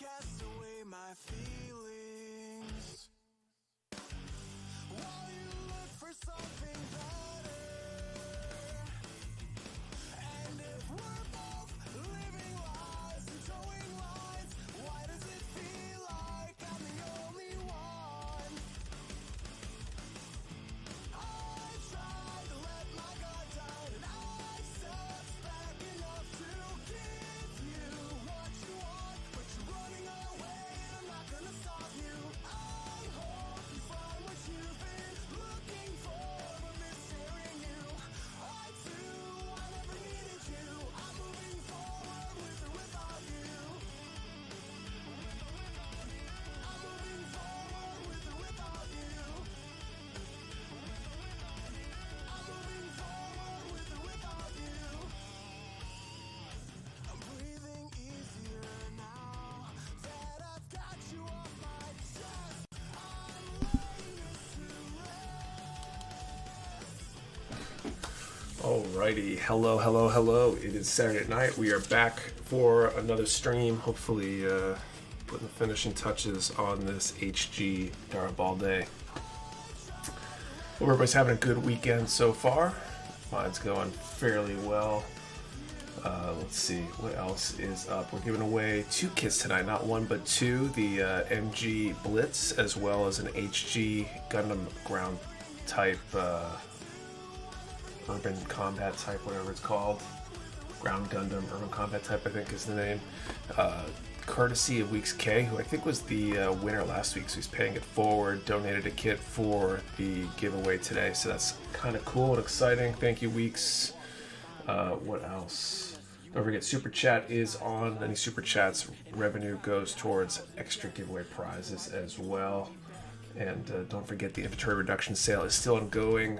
cast away my feelings while you look for something better. And if we're both living lies and towing lines, why does it feel like I'm the only one? I tried to let my guard down and I stepped back enough to give you what you want, but you're running away and I'm not gonna stop you. I hope you find what you've been looking for, but missing in you. I never needed you. I'm moving forward with or without you. I'm moving forward with or without you. I'm moving forward with or without you. I'm breathing easier now that I've got you off my chest. I'm laying this to rest. Alrighty, hello. It is Saturday night. We are back for another stream. Hopefully, putting the finishing touches on this HG Daraball Day. Hope everybody's having a good weekend so far. Mine's going fairly well. Let's see what else is up. We're giving away 2 kits tonight, not 1 but 2. The MG Blitz as well as an HG Gundam ground type. Urban Combat type, whatever it's called. Ground Gundam, Urban Combat type, I think is the name. Courtesy of Weeks K, who I think was the winner last week, so he's paying it forward, donated a kit for the giveaway today, so that's kind of cool and exciting. Thank you, Weeks. What else? Don't forget, Super Chat is on. Any Super Chats revenue goes towards extra giveaway prizes as well. And don't forget, the inventory reduction sale is still ongoing.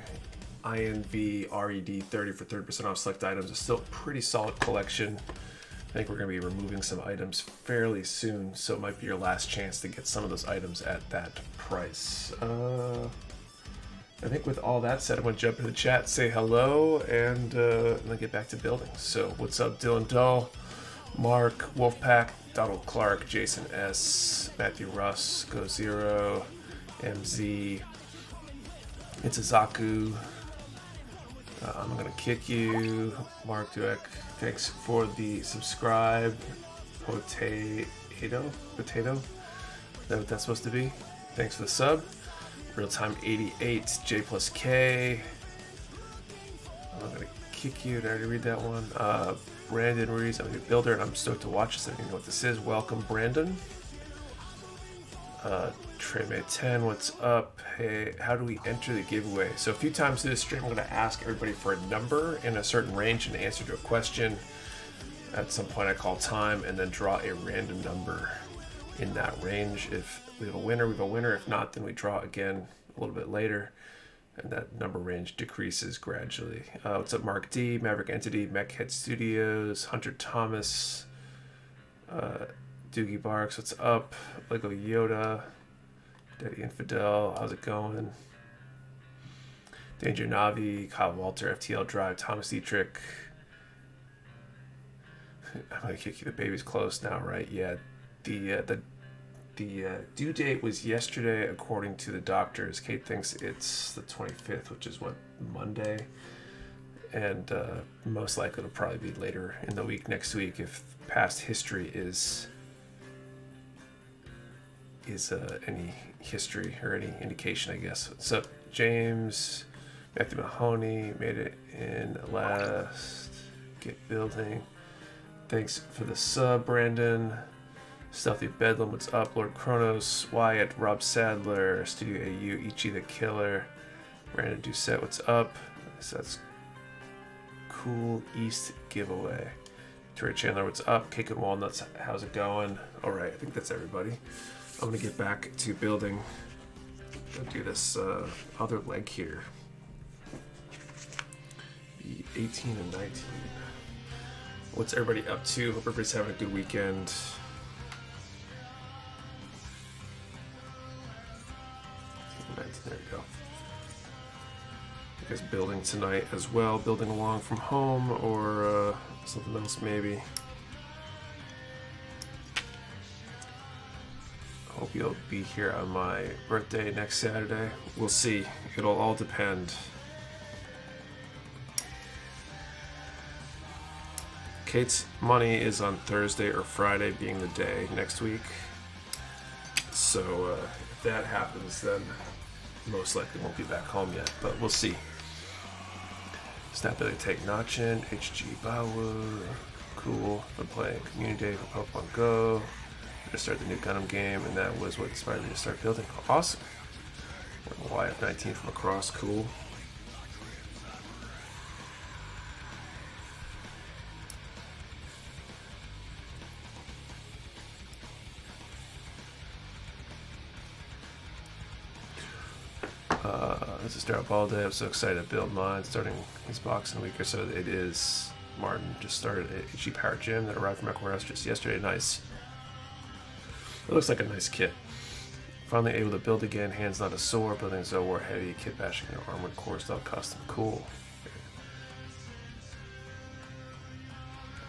INV RED 30 for 30% off select items. It's still a pretty solid collection. I think we're going to be removing some items fairly soon, so it might be your last chance to get some of those items at that price. I think with all that said, I'm going to jump into the chat, say hello, and then get back to building. So what's up, Dylan Dull, Mark, Wolfpack, Donald Clark, Jason S, Matthew Russ, Go Zero, MZ, Itsuzaku, I'm gonna kick you, Mark Dweck. Thanks for the subscribe. Potato? Is that what that's supposed to be? Thanks for the sub. Real Time 88, J plus K. I'm gonna kick you. Did I already read that one? Brandon Ruiz, I'm a new builder and I'm stoked to watch this. I don't even know what this is. Welcome, Brandon. Treme 10, what's up? Hey, how do we enter the giveaway? So a few times through this stream, I'm going to ask everybody for a number in a certain range and answer to a question. At some point I call time and then draw a random number in that range. If we have a winner, we have a winner. If not, then we draw again a little bit later. And that number range decreases gradually. What's up, Mark D, Maverick Entity, Mechhead Studios, Hunter Thomas, Doogie Barks, what's up? Lego Yoda, Daddy Infidel, how's it going? Danger Navi, Kyle Walter, FTL Drive, Thomas Dietrich. I'm gonna kick you. The baby's close now, right? Yeah. The due date was yesterday, according to the doctors. Kate thinks it's the 25th, which is what, Monday, and most likely it'll probably be later in the week, next week, if past history is any history or any indication, I guess. What's up, James? Matthew Mahoney made it in last. Get building. Thanks for the sub, Brandon. Stealthy Bedlam, what's up? Lord Kronos, Wyatt, Rob Sadler, Studio AU, Ichi the Killer, Brandon Doucette, what's up? So that's Cool East giveaway. Terry Chandler, what's up? Cake and Walnuts, how's it going? All right, I think that's everybody. I'm gonna get back to building. I'll do this other leg here. 18 and 19. What's everybody up to? Hope everybody's having a good weekend. There you go. You guys building tonight as well? Building along from home or something else maybe? won't be able to be here on my birthday next Saturday. We'll see. It'll all depend. Kate's money is on Thursday or Friday being the day next week. So if that happens, then most likely won't be back home yet, but we'll see. Snap Billy Take Notchin, HG Bawu, cool. Been playing Community Day for Pokemon Go. I just started the new Gundam game, and that was what inspired me to start building. Awesome. YF19 from across, cool. This is start up all day. I'm so excited to build mine. Starting his box in a week or so. It is. Martin just started a cheap power gym that arrived from Mecha Warehouse just yesterday. Nice. It looks like a nice kit. Finally able to build again. Hands not a sore. Building Zowar heavy. Kit bashing an armored core style custom. Cool.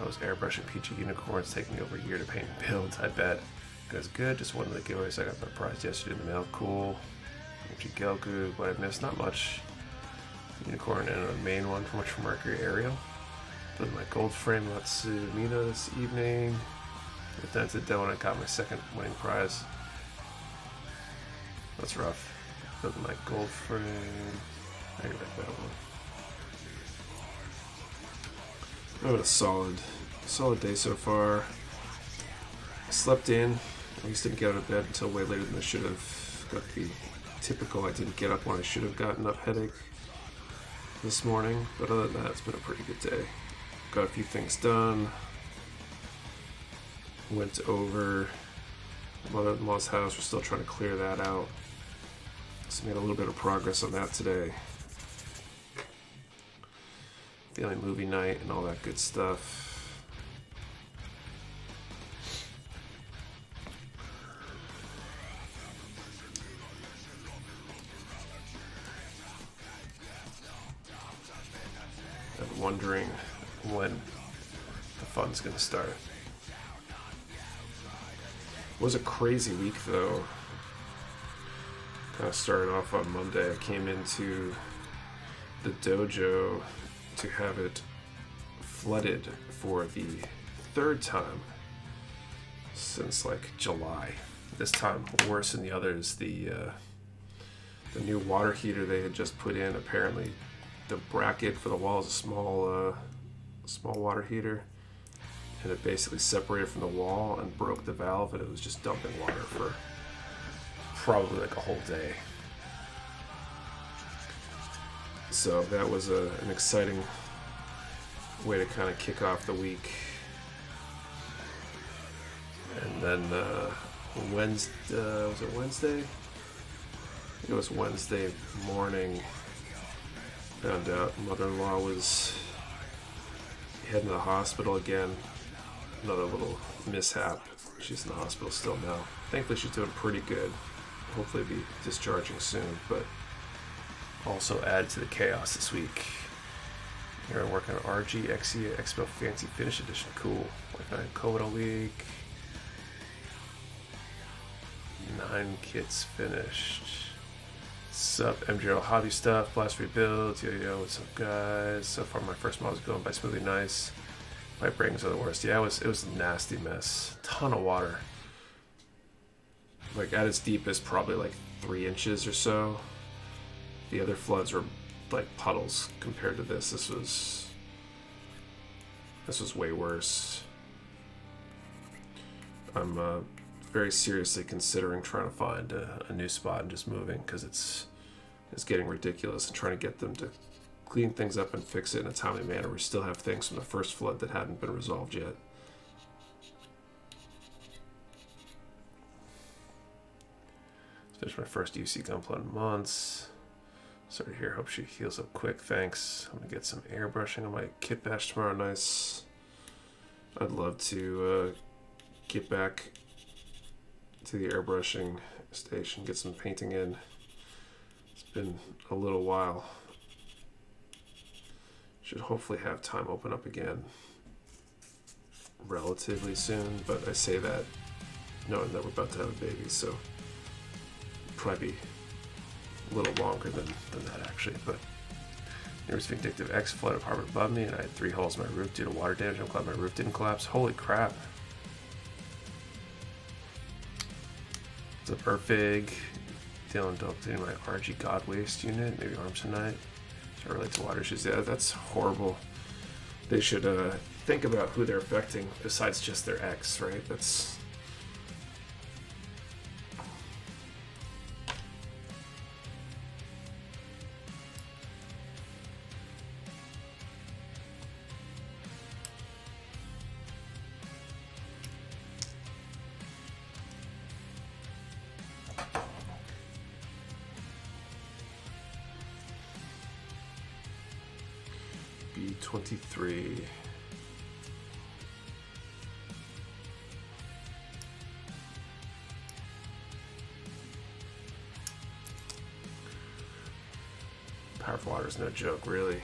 I was airbrushing PG unicorns, taking me over a year to paint and build. I bet. It was good. Just one of the giveaways. I got my prize yesterday in the mail. Cool. Gelgu, what I missed, not much. Unicorn and a main one from Mercury Aerial. Building my gold frame Matsumina this evening. With that did that when I got my second winning prize. That's rough. Building my gold frame. I can write that one. Oh, a solid day so far. Slept in. I just didn't get out of bed until way later than I should have. Got the typical I didn't get up when I should have gotten up headache this morning, but other than that, it's been a pretty good day. Got a few things done. Went over mother-in-law's house. We're still trying to clear that out. So made a little bit of progress on that today. Family movie night and all that good stuff. Wondering when the fun's gonna start. It was a crazy week though. Kind of started off on Monday. I came into the dojo to have it flooded for the third time since like July. This time worse than the others. The new water heater they had just put in, apparently the bracket for the wall is a small water heater, and it basically separated from the wall and broke the valve, and it was just dumping water for probably like a whole day. So that was an exciting way to kind of kick off the week. And then Wednesday, was it Wednesday? I think it was Wednesday morning. Found out mother-in-law was heading to the hospital again. Another little mishap. She's in the hospital still now. Thankfully she's doing pretty good. Hopefully be discharging soon, but also add to the chaos this week. Here I'm working on RG Exia Expo Fancy Finish Edition. Cool. Working on COVID all week. 9 kits finished. Sup, MJL hobby stuff, blast rebuilds, yo, what's up guys? So far my first model is going by smoothly nice. My brains are the worst. Yeah, it was a nasty mess. Ton of water. Like at its deepest, probably like 3 inches or so. The other floods were like puddles compared to this. This was way worse. I'm very seriously considering trying to find a new spot and just moving, because it's getting ridiculous, and trying to get them to clean things up and fix it in a timely manner. We still have things from the first flood that hadn't been resolved yet. Finished my first UC gunpla in months. Sorry to hear. Hope she heals up quick. Thanks. I'm gonna get some airbrushing on my kit bash tomorrow. Nice. I'd love to get back to the airbrushing station, get some painting in. It's been a little while. Should hopefully have time open up again relatively soon, but I say that knowing that we're about to have a baby, so probably be a little longer than that actually. But there's Vindictive X flooded apartment above me, and I had 3 holes in my roof due to water damage. I'm glad my roof didn't collapse. Holy crap. It's a Burfig. Dylan dumped in my RG God Waste unit, maybe arms tonight. Should I relate to water issues? Yeah, that's horrible. They should think about who they're affecting besides just their ex, right? That's... B23. Power of water is no joke, really.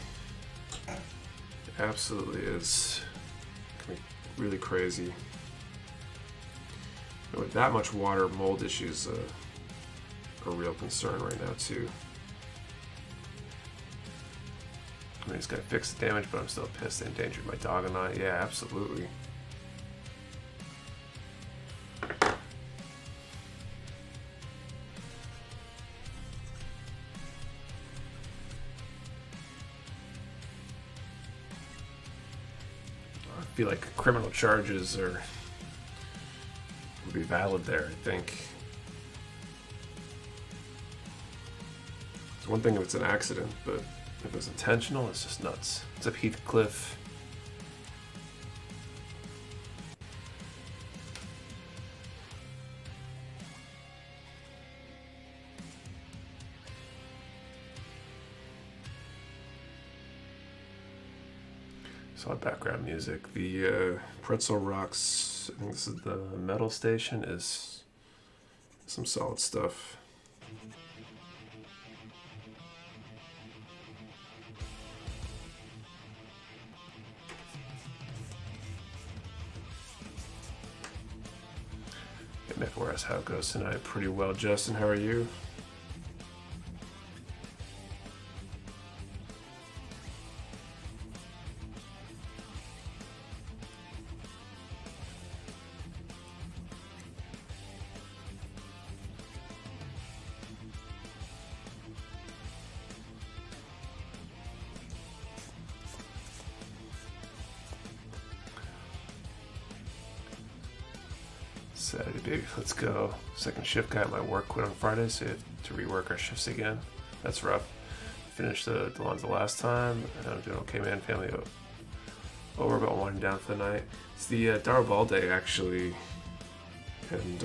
It absolutely is. It can be really crazy. And with that much water, mold issues are a real concern right now, too. I mean, he's got to fix the damage, but I'm still pissed they endangered my dog and I. Yeah, absolutely. I feel like criminal charges would be valid there, I think. It's one thing if it's an accident, but if it's intentional, it's just nuts. It's up Heathcliff. Solid background music. The Pretzel Rocks, I think this is the metal station, is some solid stuff. Mecha Warehouse, how it goes tonight? Pretty well, Justin. How are you? Saturday, baby. Let's go. Second shift guy at my work quit on Friday, so you have to rework our shifts again. That's rough. Finished the ones the last time, and I'm doing okay, man. Family over, about winding down for the night. It's the Darabal day, actually. And,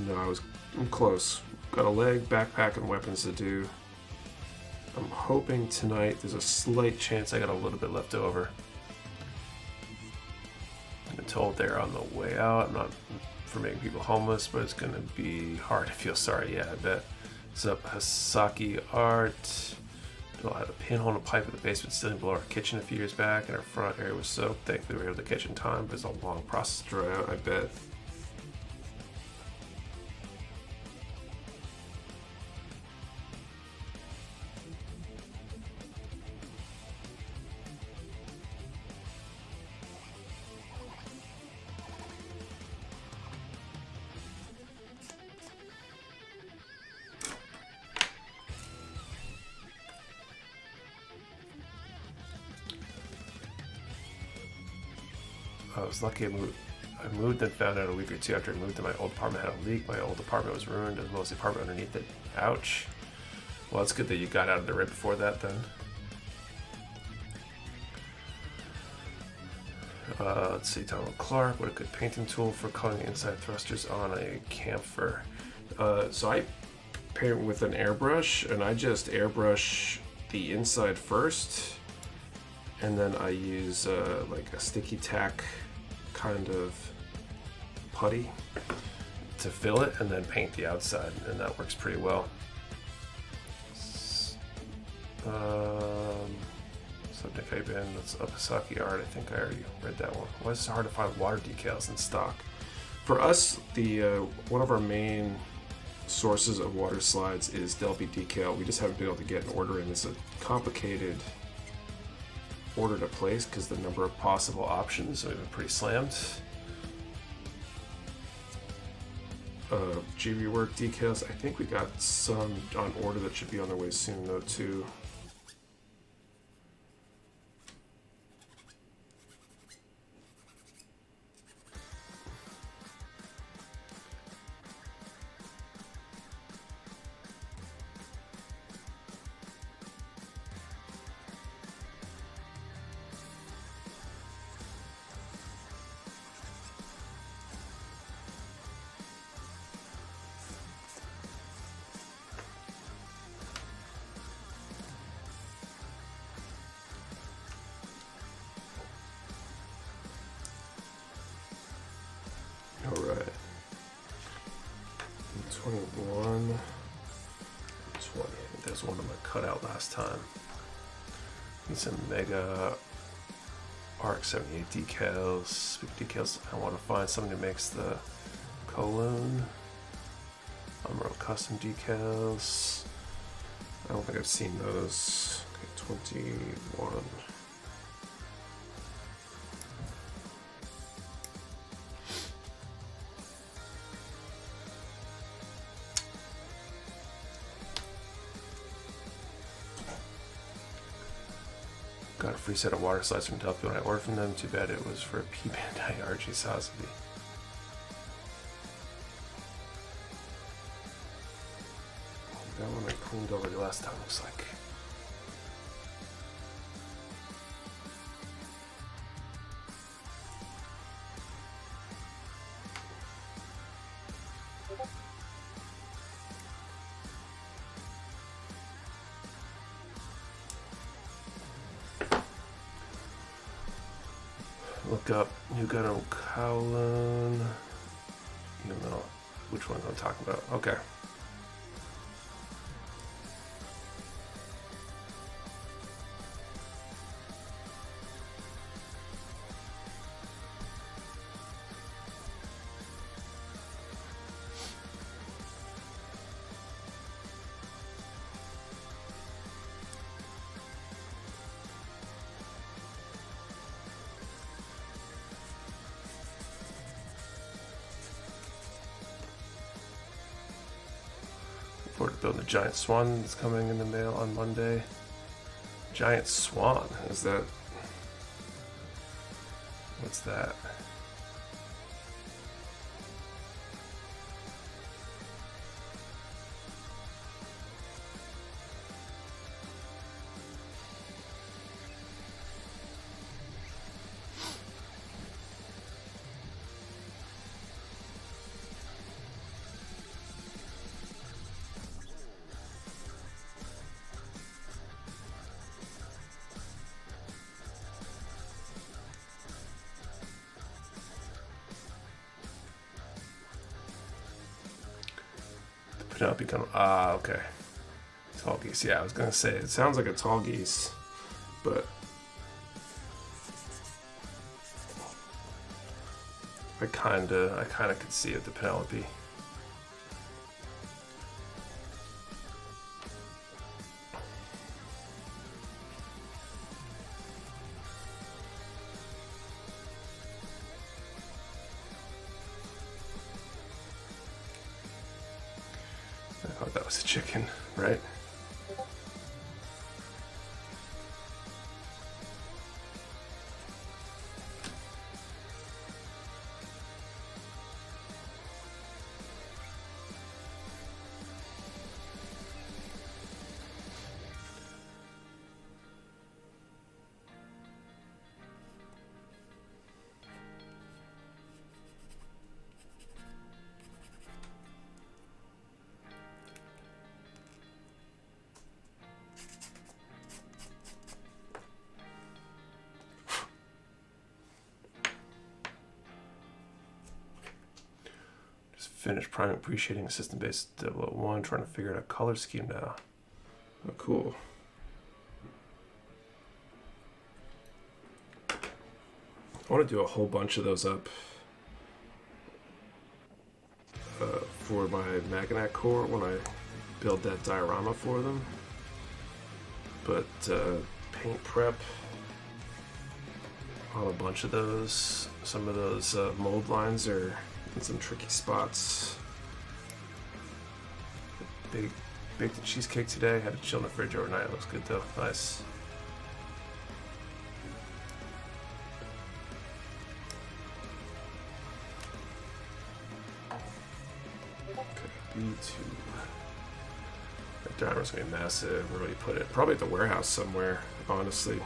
no, I'm close. Got a leg, backpack, and weapons to do. I'm hoping tonight there's a slight chance I got a little bit left over. Told they're on the way out. I'm not for making people homeless, but it's gonna be hard to feel sorry. Yeah, I bet. What's up, Hasaki Art? I had a pinhole in a pipe in the basement stealing below our kitchen a few years back, and our front area was soaked. Thankfully, we were able to catch in time, but it's a long process to dry out, I bet. I was lucky I moved and found out a week or two after I moved that my old apartment had a leak. My old apartment was ruined as well as the apartment underneath it. Ouch. Well, it's good that you got out of there right before that then. Let's see, Donald Clark, what a good painting tool for cutting inside thrusters on a camphor. So I paint with an airbrush, and I just airbrush the inside first, and then I use like a sticky tack kind of putty to fill it, and then paint the outside, and that works pretty well. Subject I've been. That's Upasaki art. I think I already read that one. Why is it so hard to find water decals in stock? For us, the one of our main sources of water slides is Delphi decal. We just haven't been able to get an order in. It's a complicated order to place because the number of possible options have been pretty slammed. GB work decals. I think we got some on order that should be on their way soon though too. Alright. 21. 20. I think there's one of them I cut out last time. Need some Mega Arc 78 decals. Decals. I want to find someone who makes the Colon. Umro custom decals. I don't think I've seen those. Okay, 21. Got a free set of water slides from Delphi when I ordered from them. Too bad it was for a P-Bandai RG Sazabi. That one I cleaned already last time, looks like. Look up New Gundam Kowloon. You know which ones I'm talking about. Okay. Forward to building a giant swan that's coming in the mail on Monday. Giant swan? Is that... What's that? Become okay. Tall geese. Yeah, I was gonna say it sounds like a tall geese, but I kinda could see it. The Penelope. Oh, that was a chicken, right? Finished prime appreciating system-based 001, trying to figure out a color scheme now. Oh, cool. I want to do a whole bunch of those up for my Magnet core when I build that diorama for them. But paint prep on a bunch of those. Some of those mold lines are in some tricky spots. Baked the cheesecake today. Had to chill in the fridge overnight. It looks good though. Nice. B2. That diorama's gonna be massive. Where do we put it? Probably at the warehouse somewhere, honestly.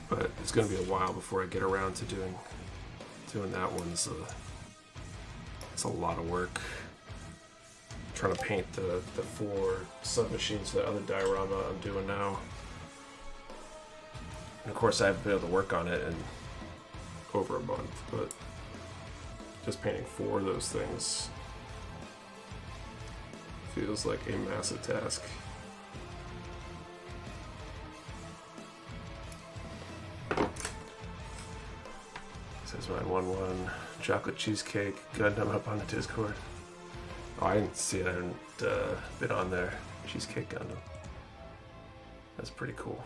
But it's gonna be a while before I get around to doing that one. So it's a lot of work. I'm trying to paint the 4 submachines for the other diorama I'm doing now. And of course I haven't been able to work on it in over a month, but just painting 4 of those things feels like a massive task. Says 911 chocolate cheesecake Gundam up on the Discord. Oh, I didn't see it. I haven't been on there. Cheesecake Gundam. That's pretty cool.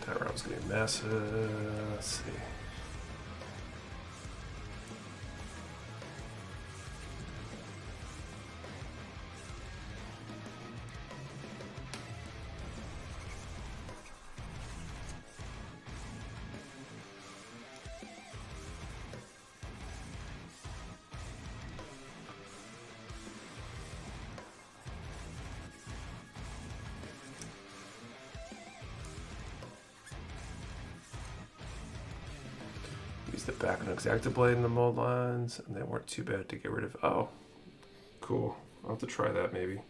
That round's gonna be massive. Let's see. Use the back of an X-Acto blade in the mold lines, and they weren't too bad to get rid of. Oh, cool. I'll have to try that maybe.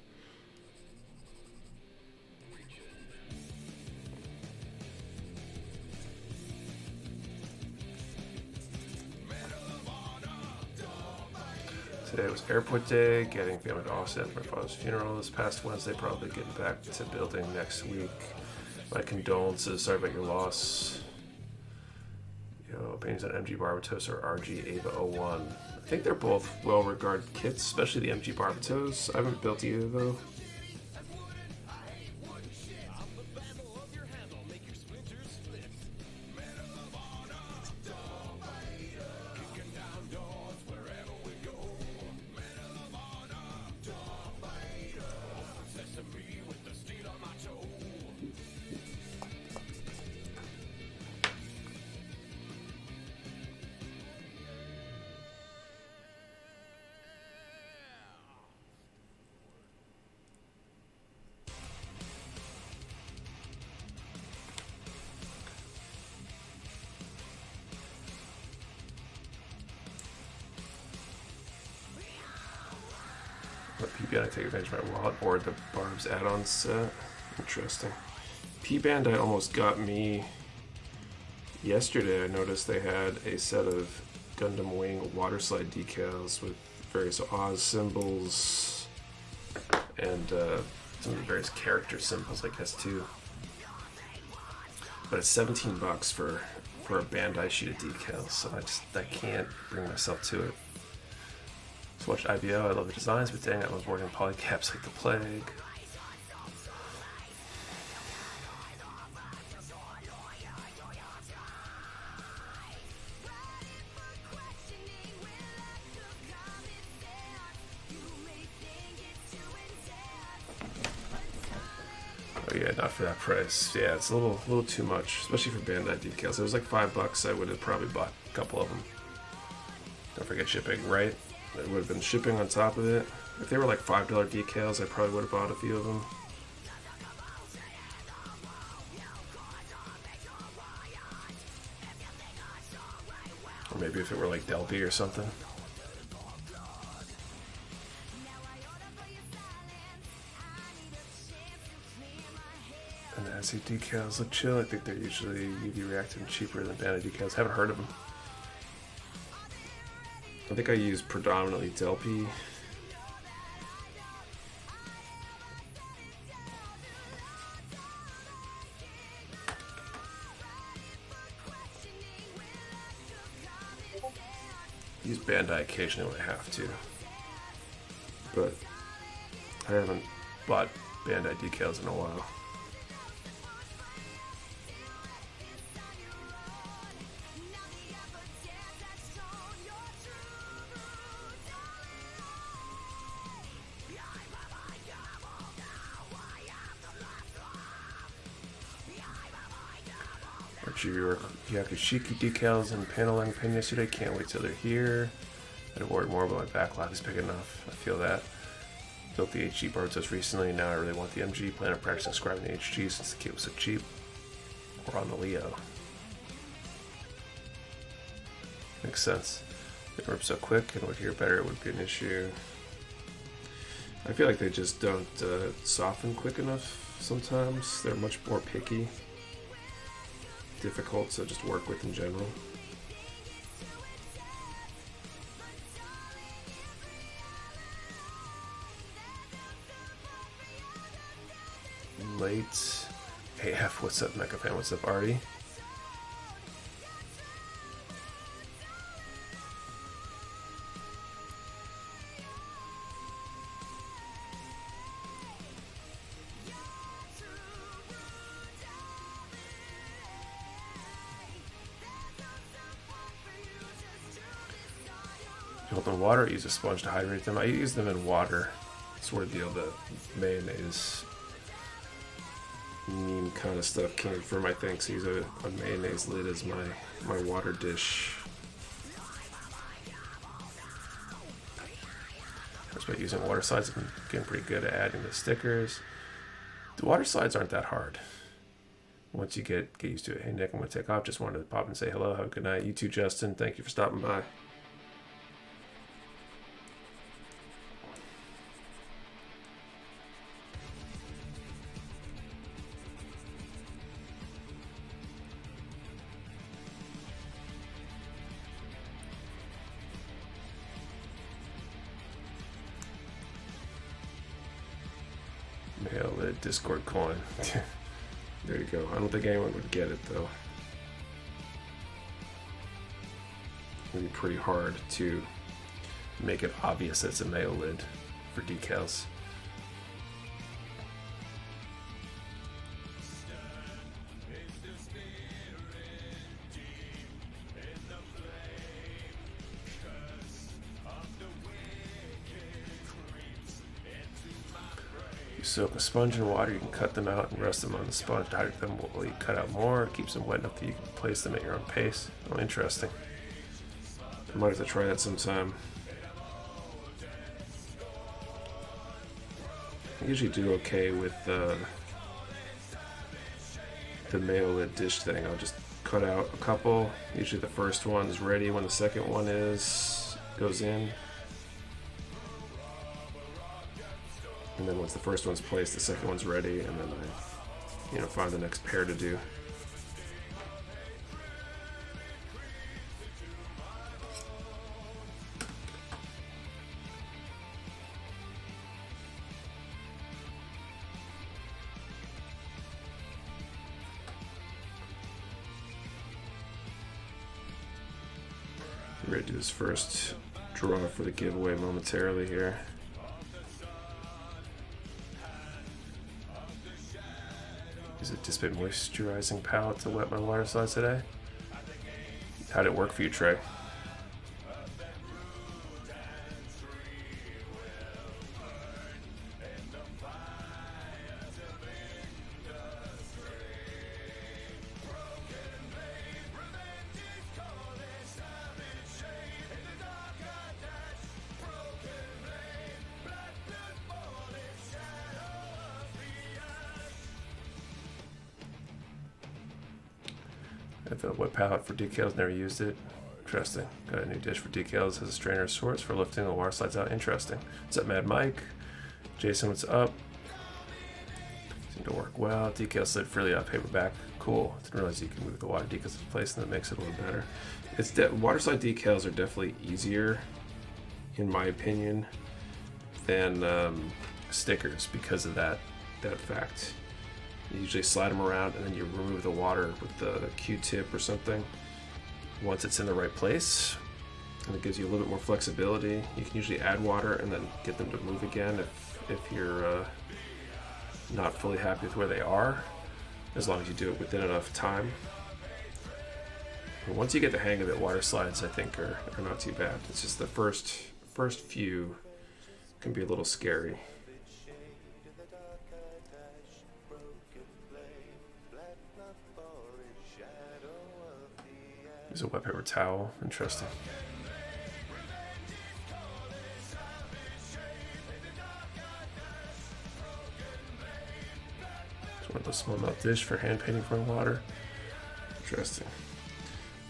Today was airport day, getting family to Austin for my father's funeral this past Wednesday, probably getting back to building next week. My condolences, sorry about your loss. Paintings on MG Barbatos or RG Ava 01. I think they're both well-regarded kits, especially the MG Barbatos. I haven't built either though. P-Band I take advantage of my wallet or the Barb's add-on set. Interesting. P-Bandai almost got me yesterday. I noticed they had a set of Gundam Wing water slide decals with various Oz symbols and some of the various character symbols, I guess, too. But it's $17 for a Bandai sheet of decals, so I can't bring myself to it. Just watched IBO, I love the designs, but dang, I was working polycaps like the plague. Oh yeah, not for that price. Yeah, it's a little too much, especially for Bandai decals. If it was like $5, I would have probably bought a couple of them. Don't forget shipping, right? It would have been shipping on top of it. If they were like $5 decals, I probably would have bought a few of them. maybe if it were like Delpy or something. And the SE decals look chill. I think they're usually UV reactive and cheaper than Bandai decals. Haven't heard of them. I think I use predominantly Delpy. Use Bandai occasionally when I have to, but I haven't bought Bandai decals in a while. Yakushiki decals and paneling pin yesterday. Can't wait till they're here. I'd worry more, but my backlog is big enough. I feel that. Built the HG Borutos recently. Now I really want the MG. Plan on practicing scribing the HG since the kit was so cheap. We're on the Leo. Makes sense. They rip so quick and would hear better. It would be an issue. I feel like they just don't soften quick enough sometimes. They're much more picky. Difficult to just work with in general. Late AF, what's up, Mecha fan? What's up, Artie? Hold in water, use a sponge to hydrate them. I use them in water. Sort of deal. The mayonnaise meme kind of stuff came from, I think. So use a mayonnaise lid as my water dish. Just by using water slides, I'm getting pretty good at adding the stickers. The water slides aren't that hard once you get used to it. Hey Nick, I'm gonna take off. Just wanted to pop and say hello. Have a good night. You too, Justin. Thank you for stopping by. Mail it, Discord coin. There you go. I don't think anyone would get it though. It'd be pretty hard to make it obvious that it's a mail lid for decals. Soak a sponge in water, you can cut them out and rest them on the sponge to hydrate them while you cut out more. It keeps them wet enough that you can place them at your own pace. Oh, interesting. I might have to try that sometime. I usually do okay with the mayo lid dish thing. I'll just cut out a couple. Usually the first one's ready when the second one goes in. And then once the first one's placed, the second one's ready, and then I, find the next pair to do. We're ready to do this first draw for the giveaway momentarily here. Use a dissipate moisturizing palette to wet my water slides today. How'd it work for you, Trey? I have a wet palette for decals, never used it. Interesting. Got a new dish for decals. Has a strainer source for lifting the water slides out. Interesting. What's up, Mad Mike? Jason, what's up? Seemed to work well. Decal slid freely out paperback. Cool. Didn't realize you can move the water decals into place, and that makes it a little better. It's water slide decals are definitely easier, in my opinion, than stickers because of that fact. You usually slide them around and then you remove the water with the Q-tip or something once it's in the right place, and it gives you a little bit more flexibility. You can usually add water and then get them to move again if you're not fully happy with where they are, as long as you do it within enough time. And once you get the hang of it, water slides I think are not too bad. It's just the first few can be a little scary. There's a wet paper towel. Interesting. It's one of those small mouth dish for hand painting from water. Interesting.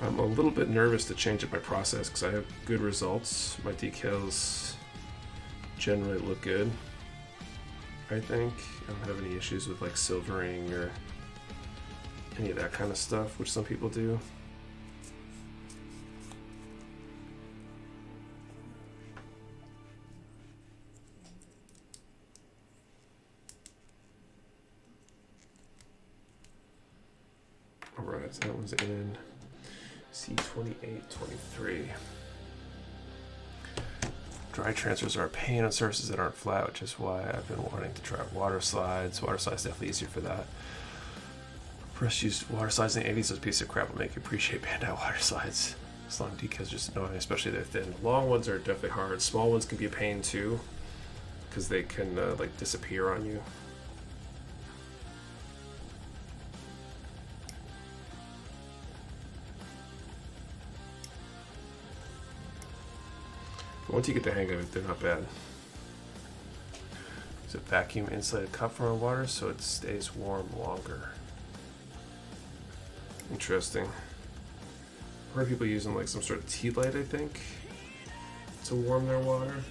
I'm a little bit nervous to change up my process because I have good results. My decals generally look good, I think. I don't have any issues with like silvering or any of that kind of stuff, which some people do. Alright, so that one's in C2823. Dry transfers are a pain on surfaces that aren't flat, which is why I've been wanting to try water slides. Water slides definitely easier for that. First used water slides in the 80s, those pieces of crap will make you appreciate Bandai water slides. As long decals are just annoying, especially they're thin. Long ones are definitely hard. Small ones can be a pain too, because they can like disappear on you. Once you get the hang of it, they're not bad. It's a vacuum insulated cup from our water so it stays warm longer. Interesting. I've heard people using like some sort of tea light, I think, to warm their water.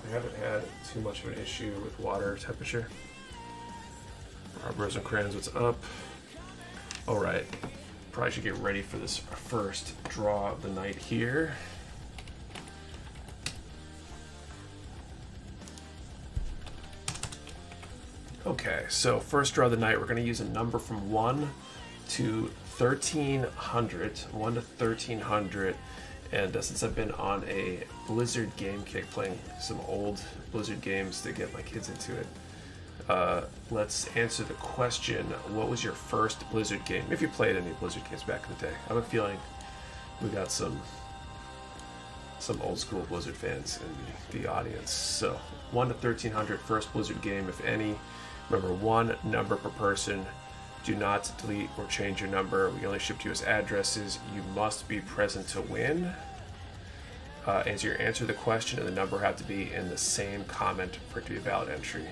I haven't had too much of an issue with water temperature. Bros and crayons, what's up? Alright, probably should get ready for this first draw of the night here. Okay, so first draw of the night, we're going to use a number from 1 to 1300. 1 to 1300. And since I've been on a Blizzard game kick, playing some old Blizzard games to get my kids into it, let's answer the question, what was your first Blizzard game? If you played any Blizzard games back in the day. I have a feeling we got some old school Blizzard fans in the audience. So 1 to 1300, first Blizzard game, if any. Remember, 1 number per person. Do not delete or change your number. We only ship to you as addresses. You must be present to win. Answer the question, and the number have to be in the same comment for it to be a valid entry.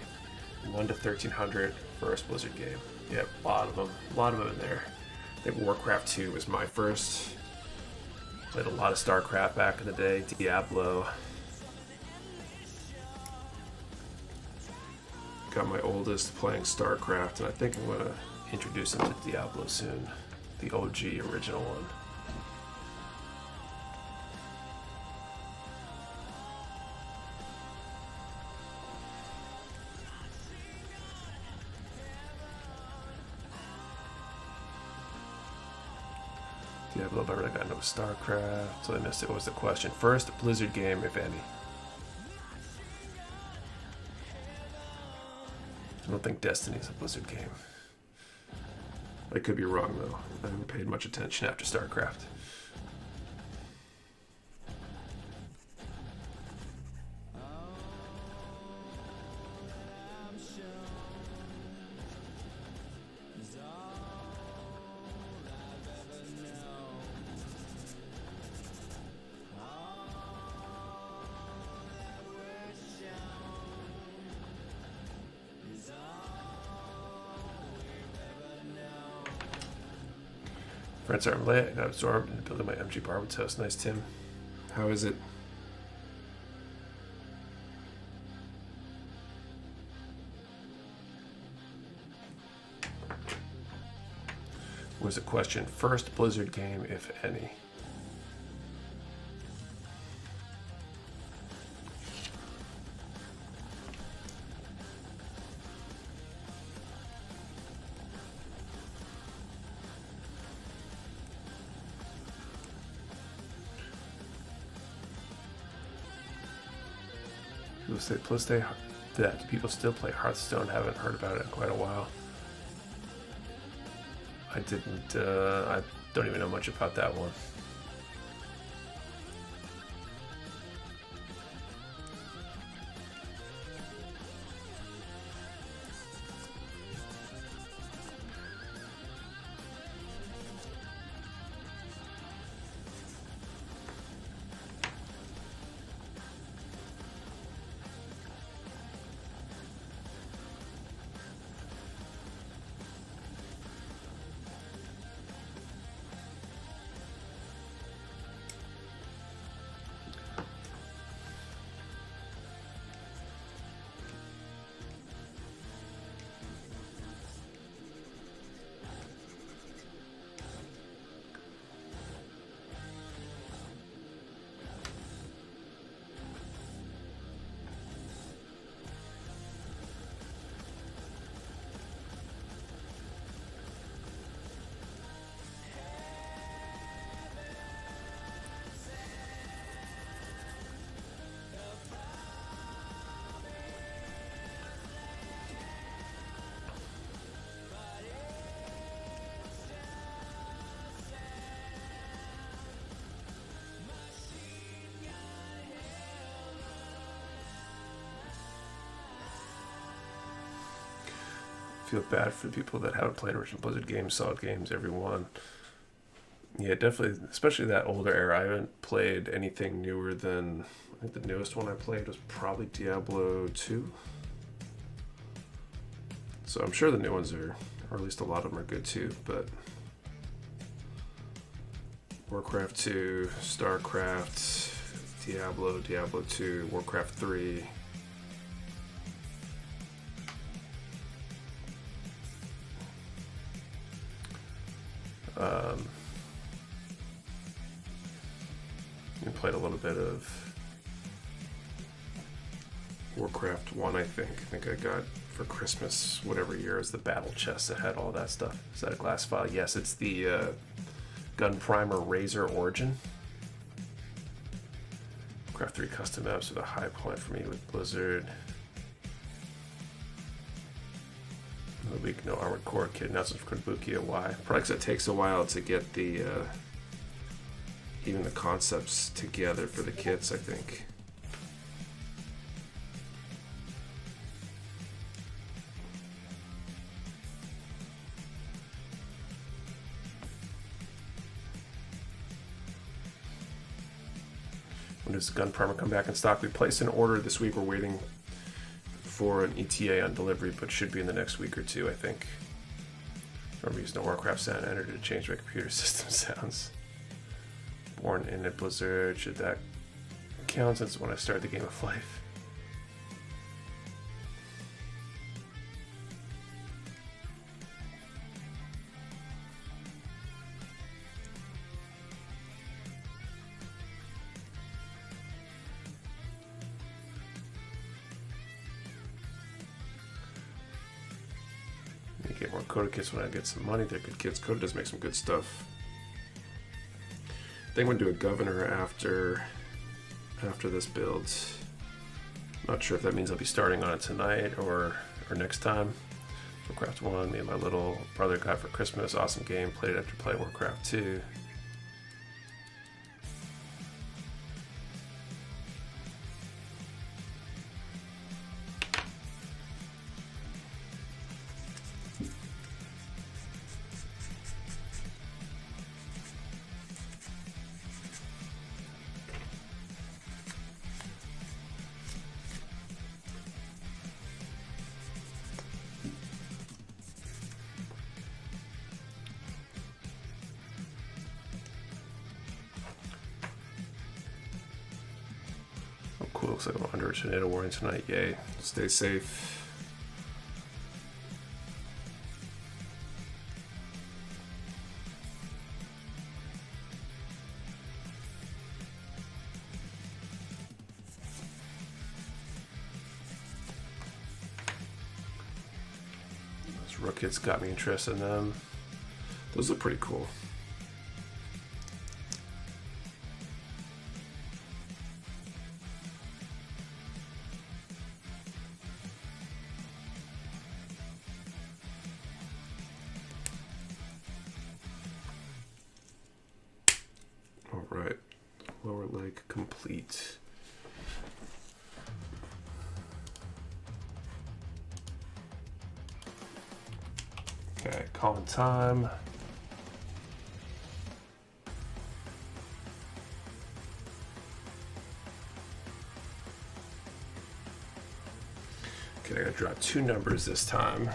1 to 1300, first Blizzard game. Yep, a lot of them in there. I think Warcraft 2 was my first. Played a lot of StarCraft back in the day. Diablo. Got my oldest playing StarCraft, and I think I'm gonna introduce him to Diablo soon, the OG original one. Diablo, but I really got no StarCraft, so I missed it. What was the question? First Blizzard game, if any. I don't think Destiny's a Blizzard game. I could be wrong though. I haven't paid much attention after StarCraft. Friends are late. I got absorbed into building my MG Barwood's house. Nice, Tim. How is it? Was a question. First Blizzard game, if any. People still play Hearthstone? Haven't heard about it in quite a while. I don't even know much about that one. Feel bad for the people that haven't played original Blizzard games, solid games, everyone. Yeah, definitely, especially that older era. I haven't played anything newer than, I think the newest one I played was probably Diablo 2. So I'm sure the new ones are, or at least a lot of them are good too, but Warcraft 2, StarCraft, Diablo 2, Warcraft 3. I played a little bit of Warcraft 1, I think. I think I got for Christmas, whatever year, is the battle chest that had all that stuff. Is that a glass file? Yes, it's the Gun Primer Razor Origin. Warcraft 3 custom maps are the high point for me with Blizzard. The week, no Armored Core kit announcement for Kabuki. Why? Probably because it takes a while to get the even the concepts together for the kits, I think. When does Gun Primer come back in stock? We placed an order this week. We're waiting for an ETA on delivery, but should be in the next week or two, I think. I'm using a Warcraft sound editor to change my computer system sounds. Born in a Blizzard, should that count since when I started the Game of Life? Get more Coda kits when I get some money. They're good kits. Coda does make some good stuff. I think I'm going to do a Governor after this build. Not sure if that means I'll be starting on it tonight or next time. Warcraft 1, me and my little brother got for Christmas. Awesome game. Played it after playing Warcraft 2. looks like I'm under a tornado warning tonight. Yay. Stay safe. Those rook hits got me interested in them. Those look pretty cool. Alright, lower leg complete. Okay, calling time. Okay, I gotta draw 2 numbers this time.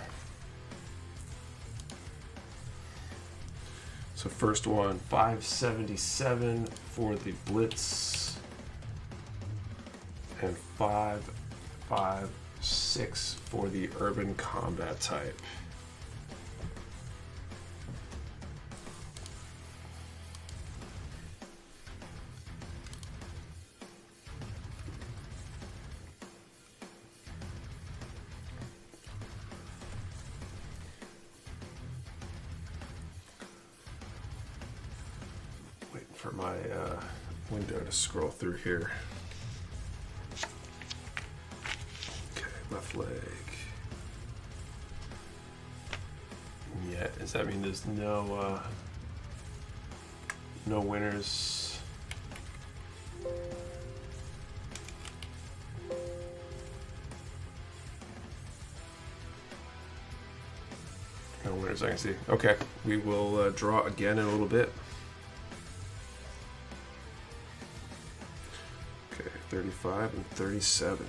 So first one, 577 for the Blitz, and 556 for the urban combat type. For my window to scroll through here. Okay, left leg. Yeah, does that mean there's no no winners? No winners I can see. Okay, we will draw again in a little bit. 35 and 37.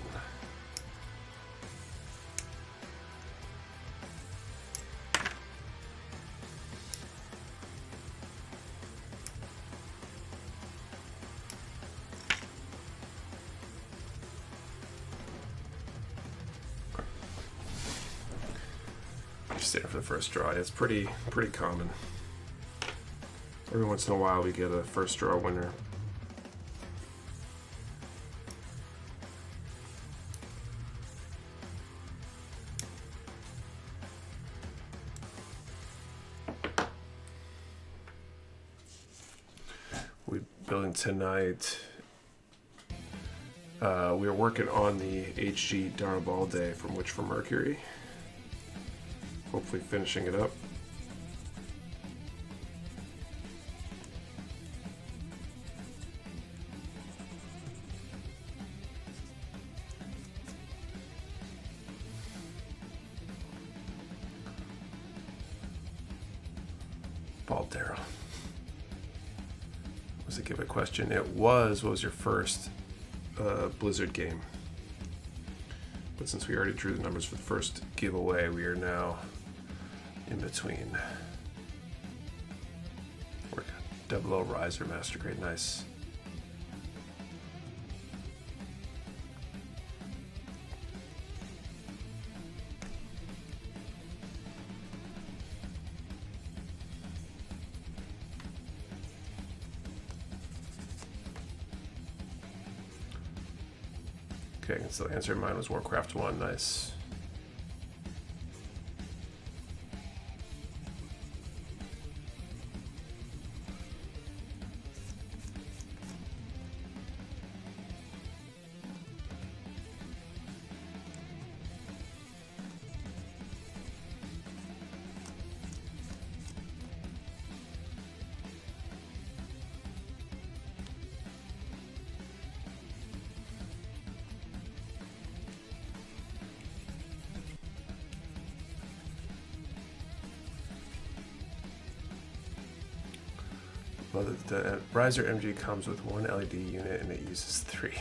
Just staying for the first draw. It's pretty common. Every once in a while we get a first draw winner. Building tonight. We are working on the HG Darnaball Day from Witch for Mercury. Hopefully finishing it up. Baldero. Was a give a question. It was. What was your first Blizzard game? But since we already drew the numbers for the first giveaway, we are now in between. Work 00 Riser Master Grade. Nice. Okay, so the answer in mine was Warcraft 1. Nice. Well, the Riser MG comes with 1 LED unit and it uses 3.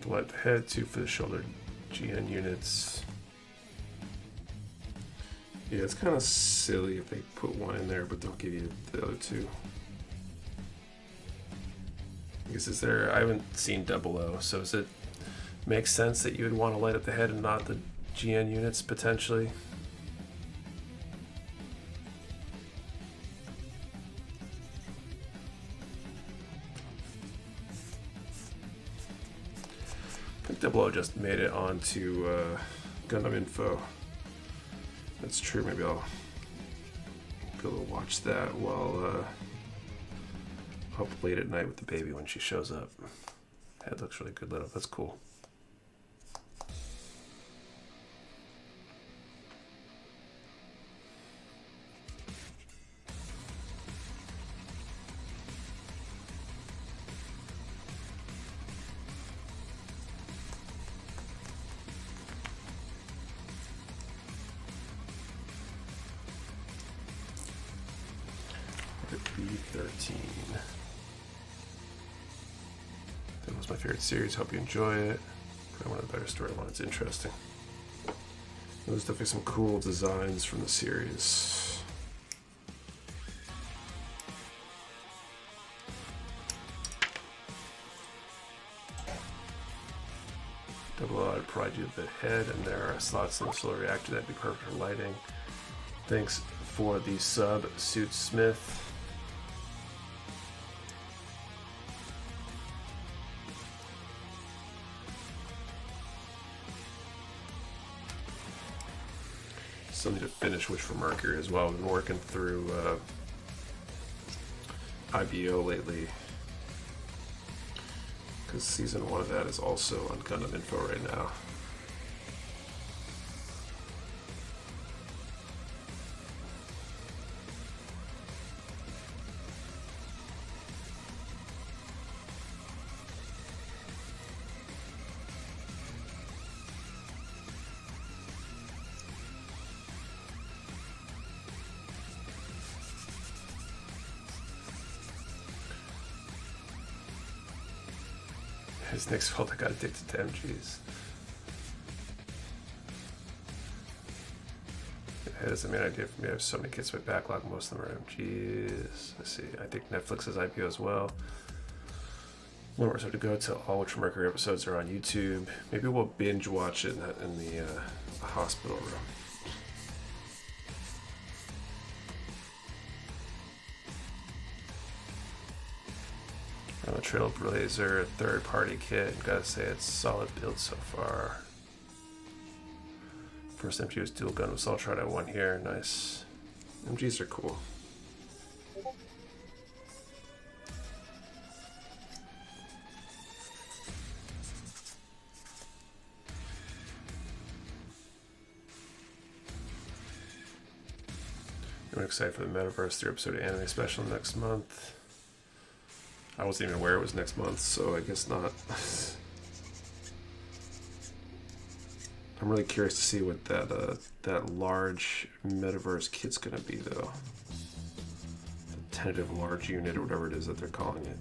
the light head, 2 for the shoulder GN units. Yeah, it's kind of silly if they put 1 in there but don't give you the other 2. I guess I haven't seen 00, so does it make sense that you would want to light up the head and not the GN units potentially? I think 00 just made it onto Gundam Info. That's true. Maybe I'll be able to watch that while up late at night with the baby when she shows up. Head looks really good lit up. That's cool. B13. That was my favorite series. Hope you enjoy it. Probably one of the better storylines. Interesting. There's definitely some cool designs from the series. I'd provide you the head, and there are slots in the solar reactor that'd be perfect for lighting. Thanks for the sub, Suit Smith. Something to finish Wish for Mercury as well. I've been working through IBO lately because season 1 of that is also on Gundam Info right now. His Nick's fault I got addicted to MGs. It is a main idea for me. I have so many kids in my backlog. Most of them are MGs. Let's see. I think Netflix has IPO as well. One more episode to go till all Witch Mercury episodes are on YouTube. Maybe we'll binge watch it in the hospital room. Trailblazer third-party kit. Gotta say it's solid build so far. First MG was dual gun with Assault Tried at 1 here. Nice. MGs are cool. I'm excited for the Metaverse 3 episode anime special next month. I wasn't even aware it was next month, so I guess not. I'm really curious to see what that large Metaverse kit's gonna be, though. The tentative large unit, or whatever it is that they're calling it.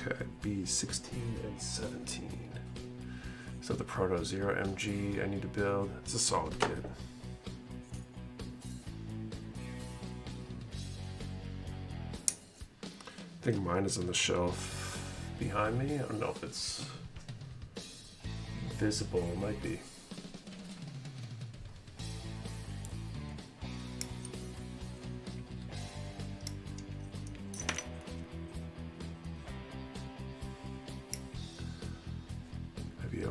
Okay, B16 and 17. So the Proto Zero MG I need to build. It's a solid kit. I think mine is on the shelf behind me. I don't know if it's visible. It might be.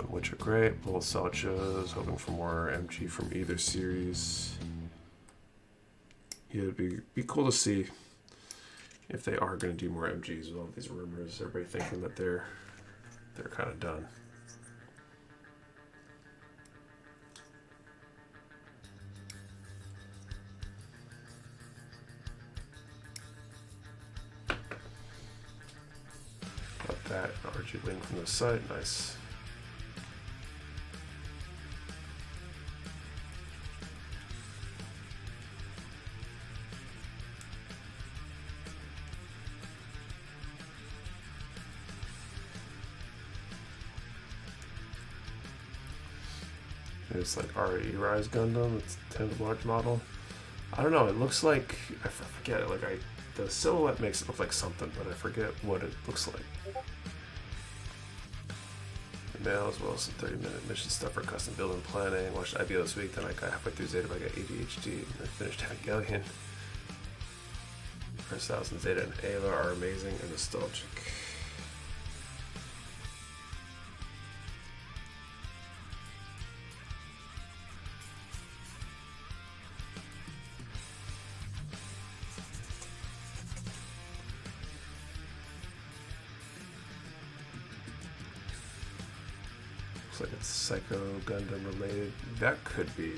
Which are great. Both solid shows. Hoping for more MG from either series. Yeah, it'd be cool to see if they are going to do more MGs with all these rumors. Everybody thinking that they're kind of done. Got that RG link from the site. Nice. It's like RE Rise Gundam. It's 10th large model. I don't know. It looks like I forget it. Like the silhouette makes it look like something, but I forget what it looks like. Mail as well as some 30-minute mission stuff for custom build and planning. Watched IBO this week. Then I got halfway through Zeta, but I got ADHD. And I finished Evangelion. First 1000 Zeta and Ava are amazing and nostalgic. Looks like it's Psycho Gundam related. That could be.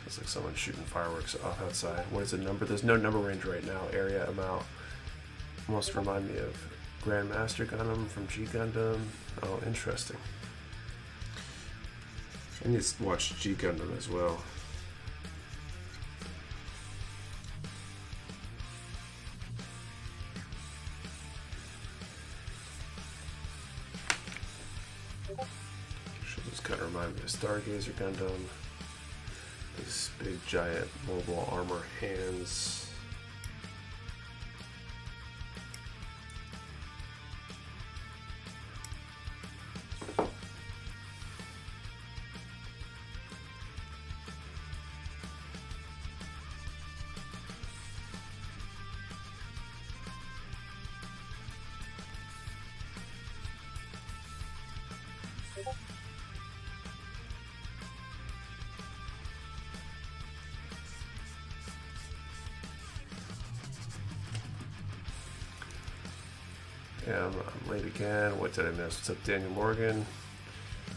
Looks like someone shooting fireworks off outside. What is the number? There's no number range right now. Area amount. Almost remind me of Grandmaster Gundam from G Gundam. Oh, interesting. I need to watch G Gundam as well. Should just kind of remind me of Stargazer Gundam. This big giant mobile armor hands. Yeah, I'm late again. What did I miss? What's up, Daniel Morgan?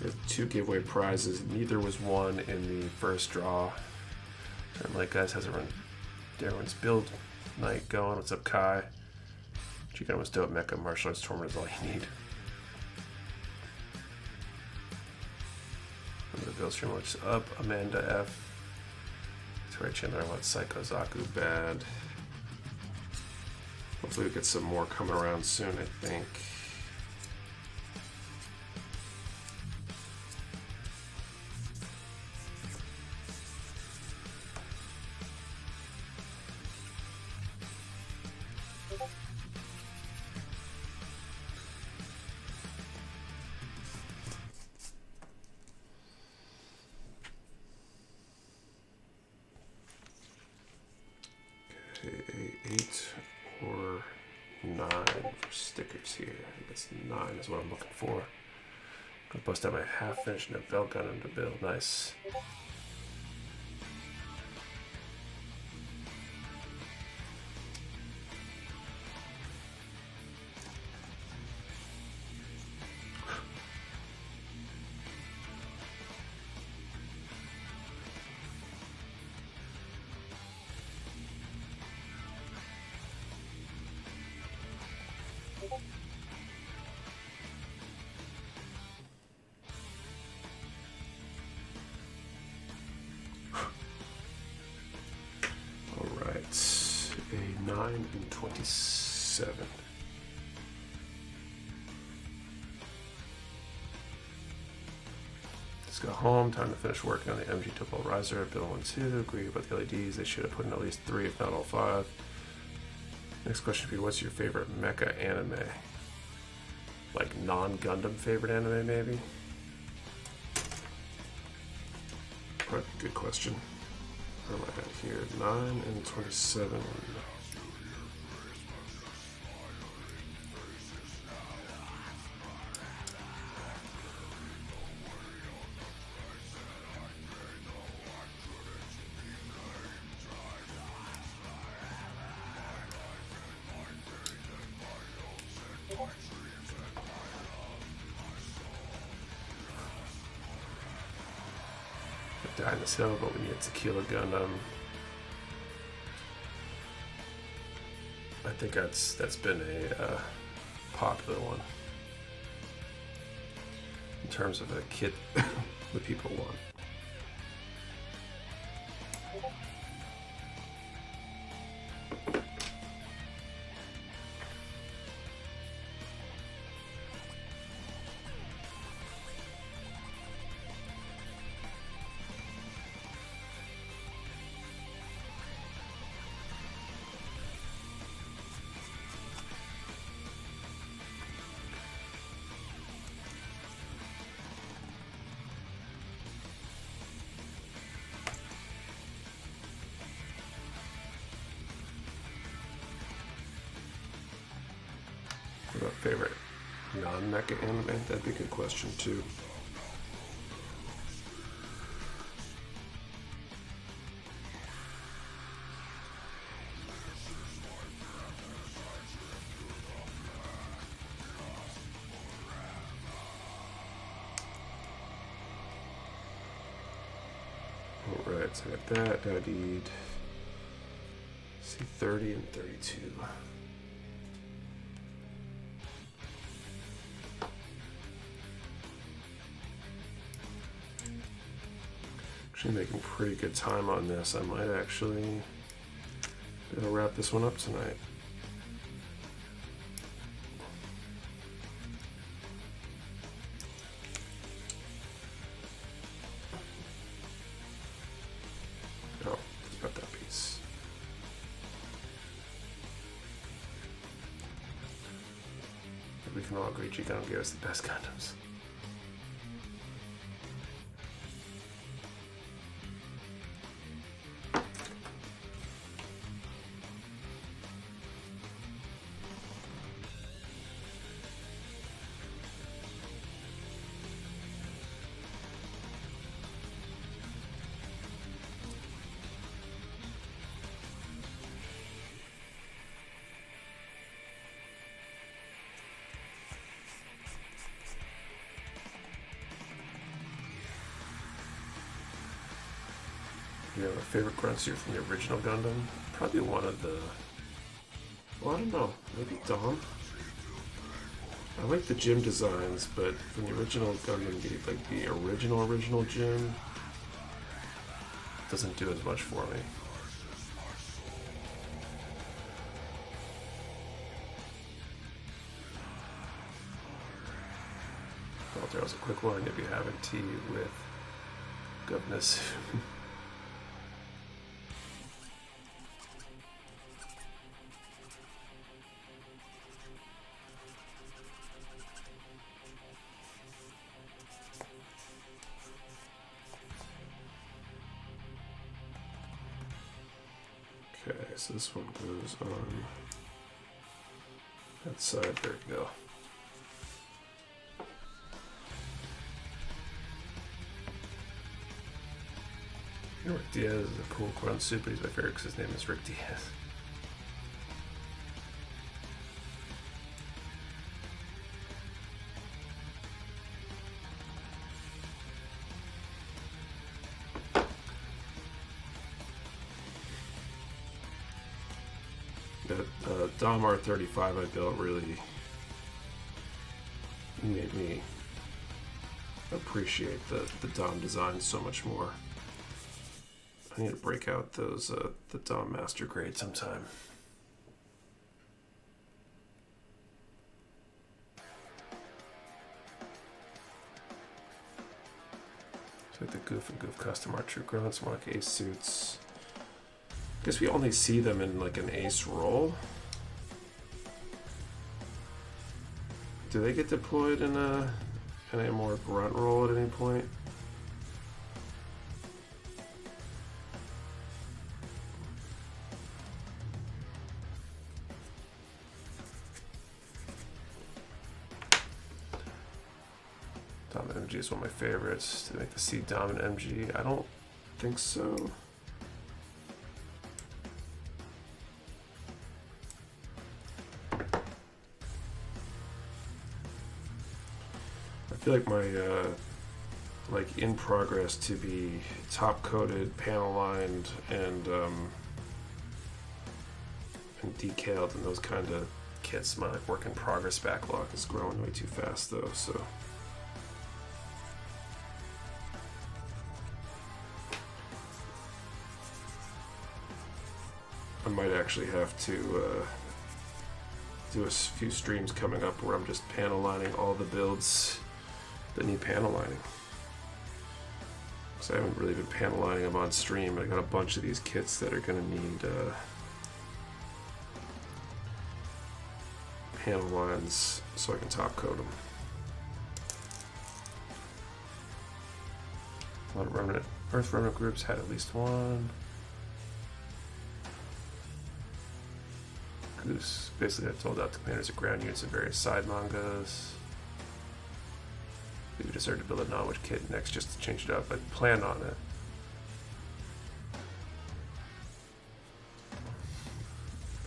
We have 2 giveaway prizes. Neither was won in the first draw. Turn late, guys. How's everyone's build night going? What's up, Kai? Chicken was dope. Mecha martial arts tournament is all you need. The build stream. What's up, Amanda F? That's right, Chandler. I want Psycho Zaku bad. Hopefully we get some more coming around soon, I think. Okay, 8 or 9 for stickers here. I guess 9 is what I'm looking for. Gonna bust out my half-finished Nobel Gundam to build. Nice. A 9 and 27. Let's go home. Time to finish working on the MG Topol Riser. Build 1, 2. Agree about the LEDs. They should have put in at least 3, if not all 5. Next question for you: what's your favorite mecha anime? Like non-Gundam favorite anime, maybe? Probably a good question. Where am I at here? 9 and 27. Die in this hill, but we need a Tequila Gundam. I think that's been a popular one in terms of a kit the people want. Favorite non-mecha anime? That'd be a good question too. Alright, so I got that. Now I need C30 and 32. Actually making pretty good time on this. I might actually be able to wrap this one up tonight. Oh, it's about that piece. We can all agree Gundam gave us the best Gundams. You have a favorite grunt suit from the original Gundam? Probably one of the... Well, I don't know. Maybe Dom? I like the gym designs, but from the original Gundam, like the original gym doesn't do as much for me. Thought there was a quick one if you haven't tea with goodness. Okay, so this one goes on that side. There we go. Rick Diaz is a cool grunt suit, but he's my favorite because his name is Rick Diaz. That Dom R35 I built really made me appreciate the Dom design so much more. I need to break out those the Dom Master Grade sometime. So the Goof and Goof Custom Art True Grunts, more like ace suits. I guess we only see them in like an ace role. Do they get deployed in a more grunt role at any point? Dominant MG is one of my favorites. To make the C Dominant MG, I don't think so. I feel like my like in progress to be top coated, panel lined, and decaled and those kind of kits. My like work in progress backlog is growing way too fast though, so. I might actually have to do a few streams coming up where I'm just panel lining all the builds that need panel lining. Because I haven't really been panel lining them on stream. I got a bunch of these kits that are going to need panel lines so I can top coat them. A lot of remnant, Earth Remnant groups had at least one. Goose basically got told out to commanders of ground units in various side mangas. We decided to build a non-witch kit next just to change it up. I plan on it.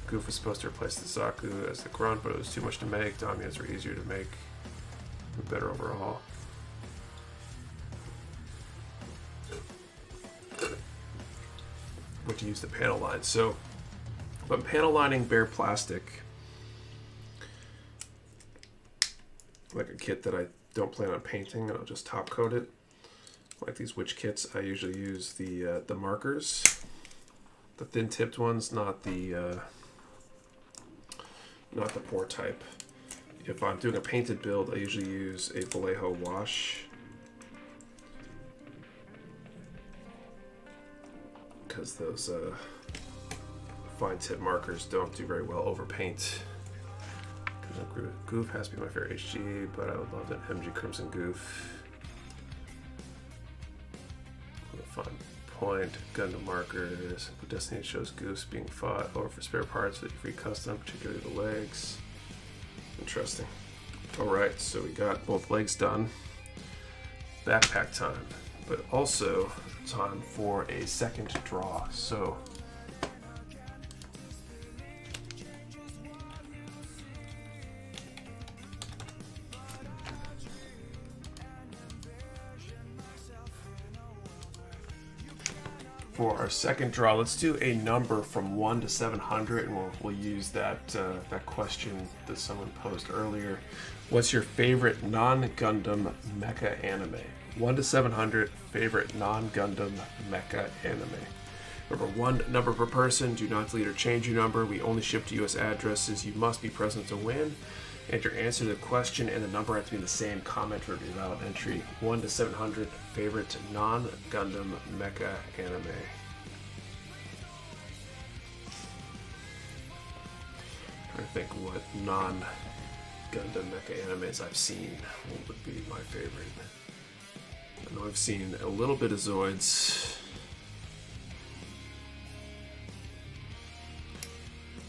Goof was supposed to replace the Zaku as the grunt, but it was too much to make. Damians were easier to make. Better overall. What to use the panel line. So, if I'm panel lining bare plastic, like a kit that I don't plan on painting, and I'll just top coat it. Like these witch kits, I usually use the markers, the thin tipped ones, not the pour type. If I'm doing a painted build, I usually use a Vallejo wash, because those fine tip markers don't do very well over paint. Goof has to be my favorite HG, but I would love an MG Crimson Goof. Fun point, Gundam markers. Destiny shows Goofs being fought over for spare parts that you free custom, particularly the legs. Interesting. Alright, so we got both legs done. Backpack time, but also time for a second draw. So for our second draw, let's do a number from 1 to 700, and we'll use that that question that someone posed earlier. What's your favorite non-Gundam mecha anime? 1 to 700, favorite non-Gundam mecha anime. Remember, one number per person. Do not delete or change your number. We only ship to U.S. addresses. You must be present to win. And your answer to the question and the number have to be in the same comment for every valid entry. 1 to 700, favorite non-Gundam mecha anime. Trying to think what non-Gundam mecha animes I've seen. What would be my favorite? I know I've seen a little bit of Zoids.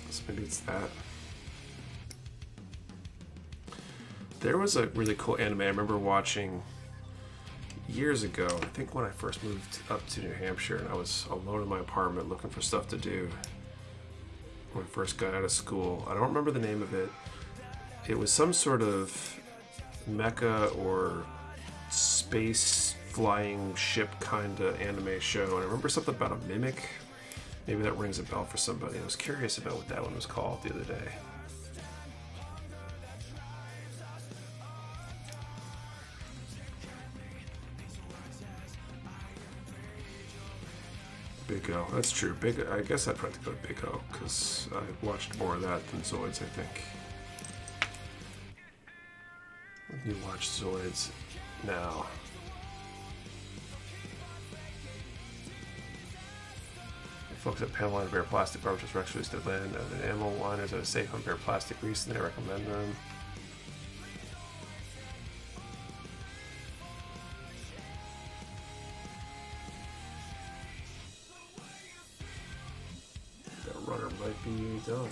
So maybe it's that. There was a really cool anime I remember watching years ago. I think when I first moved up to New Hampshire and I was alone in my apartment looking for stuff to do when I first got out of school. I don't remember the name of it. It was some sort of mecha or space flying ship kind of anime show. And I remember something about a mimic. Maybe that rings a bell for somebody. I was curious about what that one was called the other day. Big O, that's true. Big O, I guess I'd probably go to Big O because I watched more of that than Zoids, I think. When you watch Zoids now. Folks at Panel Line Bare Plastic Bar, which is Rex released at Land, and ammo liners that are safe on bare plastic recently. I recommend them. That runner might be done.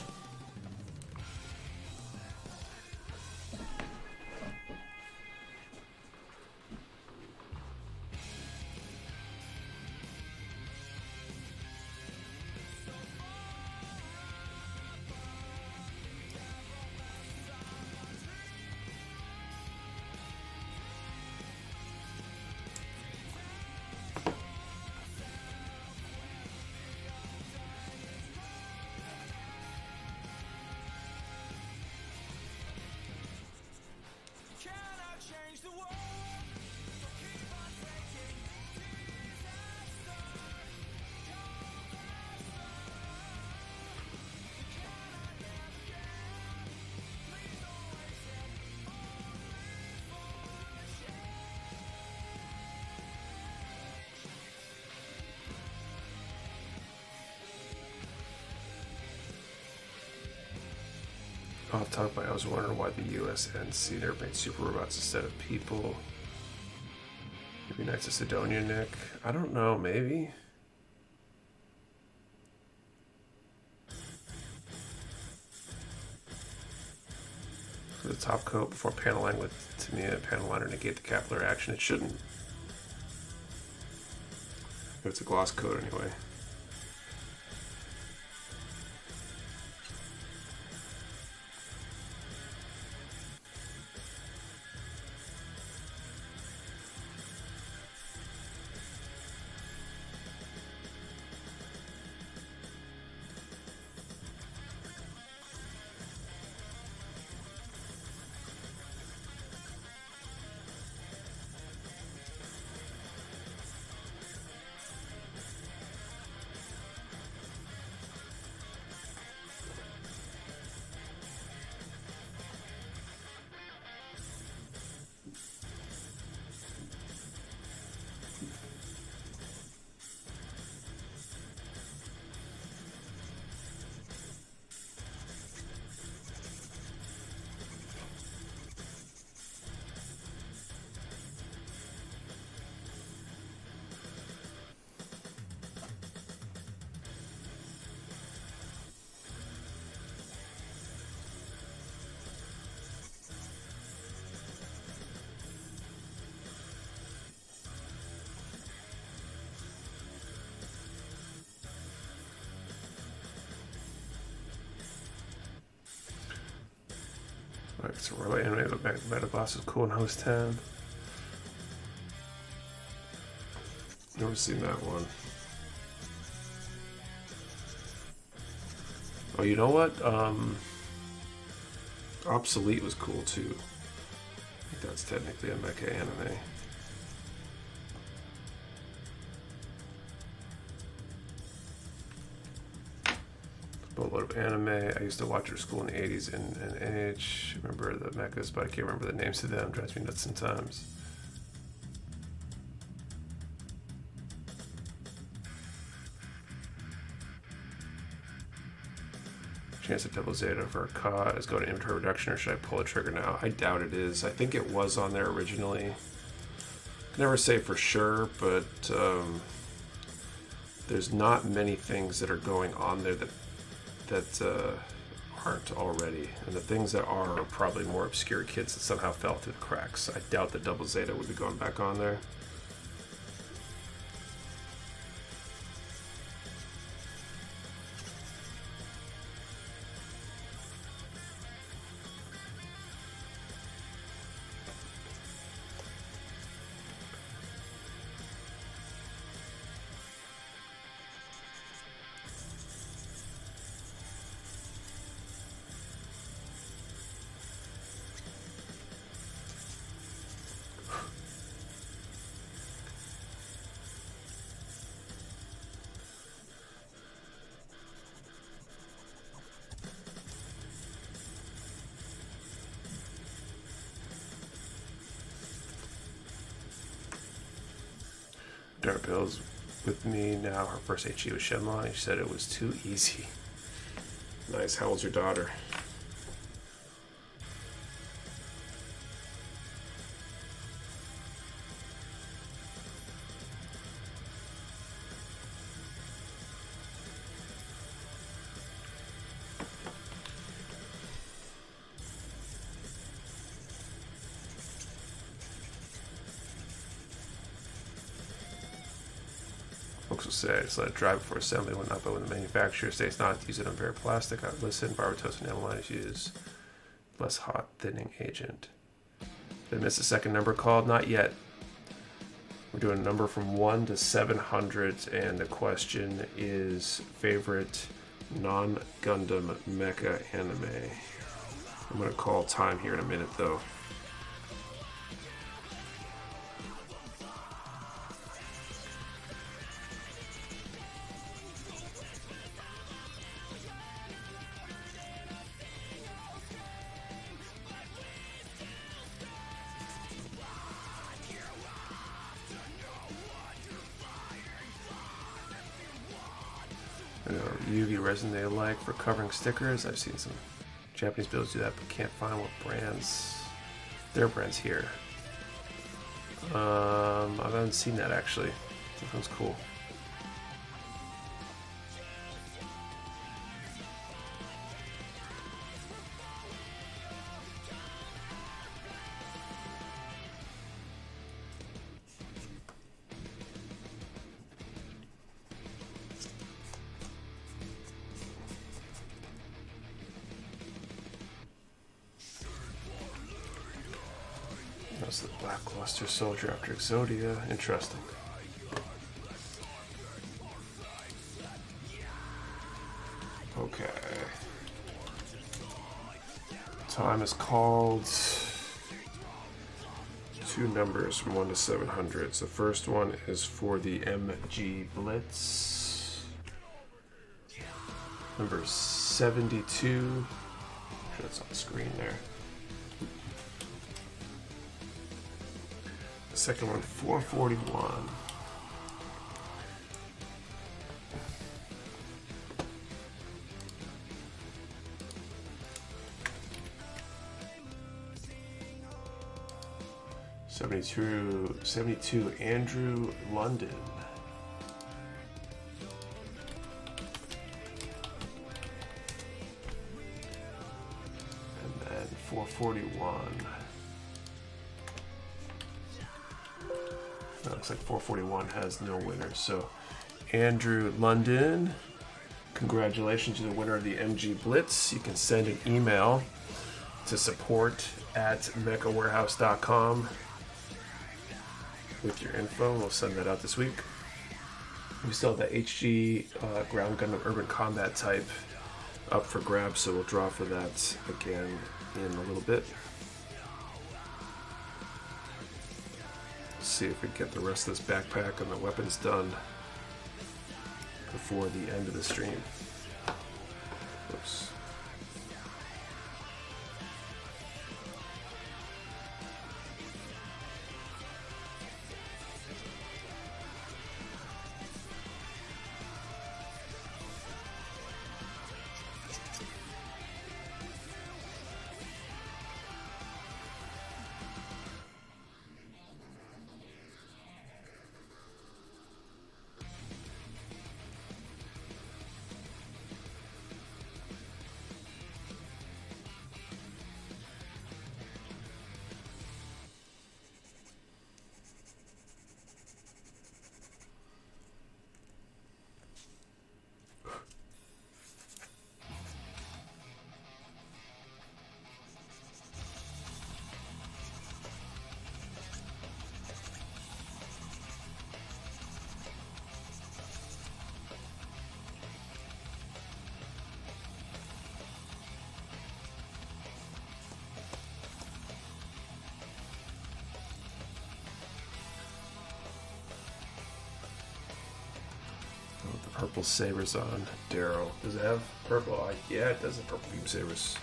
Off topic, I was wondering why the USNC never made super robots instead of people. Maybe Knights of Sidonia, Nick. I don't know, maybe. top coat before paneling with Tamiya panel liner negate the capillary action. It shouldn't. It's a gloss coat anyway. Alright, so we're like anime, but Metaboss is cool in Host 10. Never seen that one. Oh, you know what? Obsolete was cool too. I think that's technically a mecha anime. Boatload of anime. I used to watch her school in the 80s and NH. Remember the mechas, but I can't remember the names of them. Drives me nuts sometimes. Chance of double Zeta for a Ka is going to inventory reduction, or should I pull the trigger now? I doubt it is. I think it was on there originally. Can never say for sure, but there's not many things that are going on there that aren't already, and the things that are probably more obscure kids that somehow fell through the cracks. I doubt that Double Zeta would be going back on there. Darabill's with me now. Her first HE was Shenlong. She said it was too easy. Nice. How old's your daughter? Folks will say, just let it dry before assembly when not, but when the manufacturer states not to use it on bare plastic, I would listen. Barbatos and amylase use less hot thinning agent. Did I miss a second number called? Not yet. We're doing a number from 1 to 700, and the question is favorite non-Gundam mecha anime. I'm going to call time here in a minute, though. UV resin they like for covering stickers. I've seen some Japanese builds do that, but can't find what brands, their brands here. I haven't seen that actually. That sounds cool. was the Lackluster Soldier after Exodia. Interesting. Okay. Time is called. Two numbers from 1 to 700. So the first one is for the MG Blitz. Number 72. I'm sure it's on the screen there. The second one, 441. '72 Andrew London. And then 441. That looks like 441 has no winner. So Andrew London, congratulations to the winner of the MG Blitz. You can send an email to support@mechawarehouse.com with your info. We'll send that out this week. We still have the HG Ground Gundam Urban Combat type up for grabs, so we'll draw for that again in a little bit. See if we can get the rest of this backpack and the weapons done before the end of the stream. Oops. Purple sabers on Darrow. Does it have purple? Yeah, it does have purple beam sabers.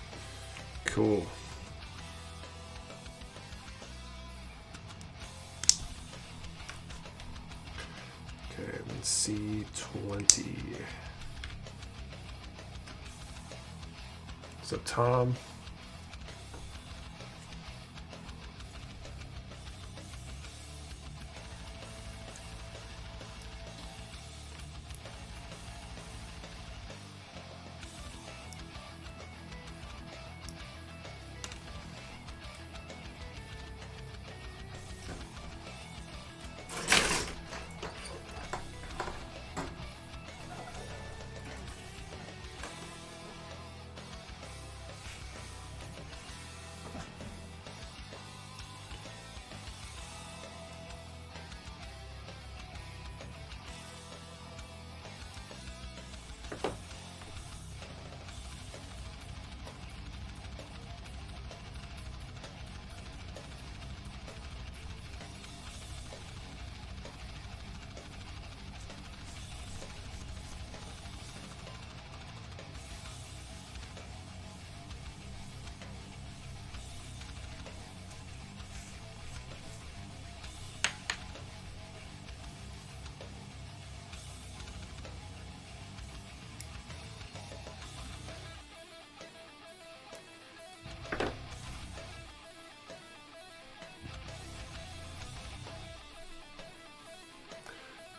Cool. Okay, and then C20. So Tom.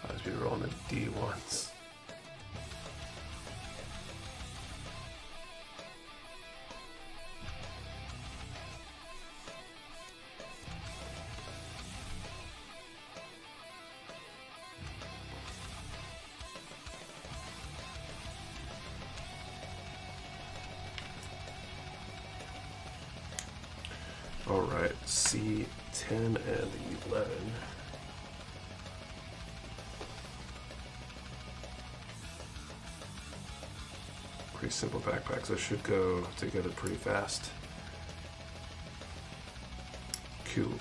As we roll in the D1s. Alright, C10 and 11. Pretty simple backpacks. They should go together pretty fast. Cool.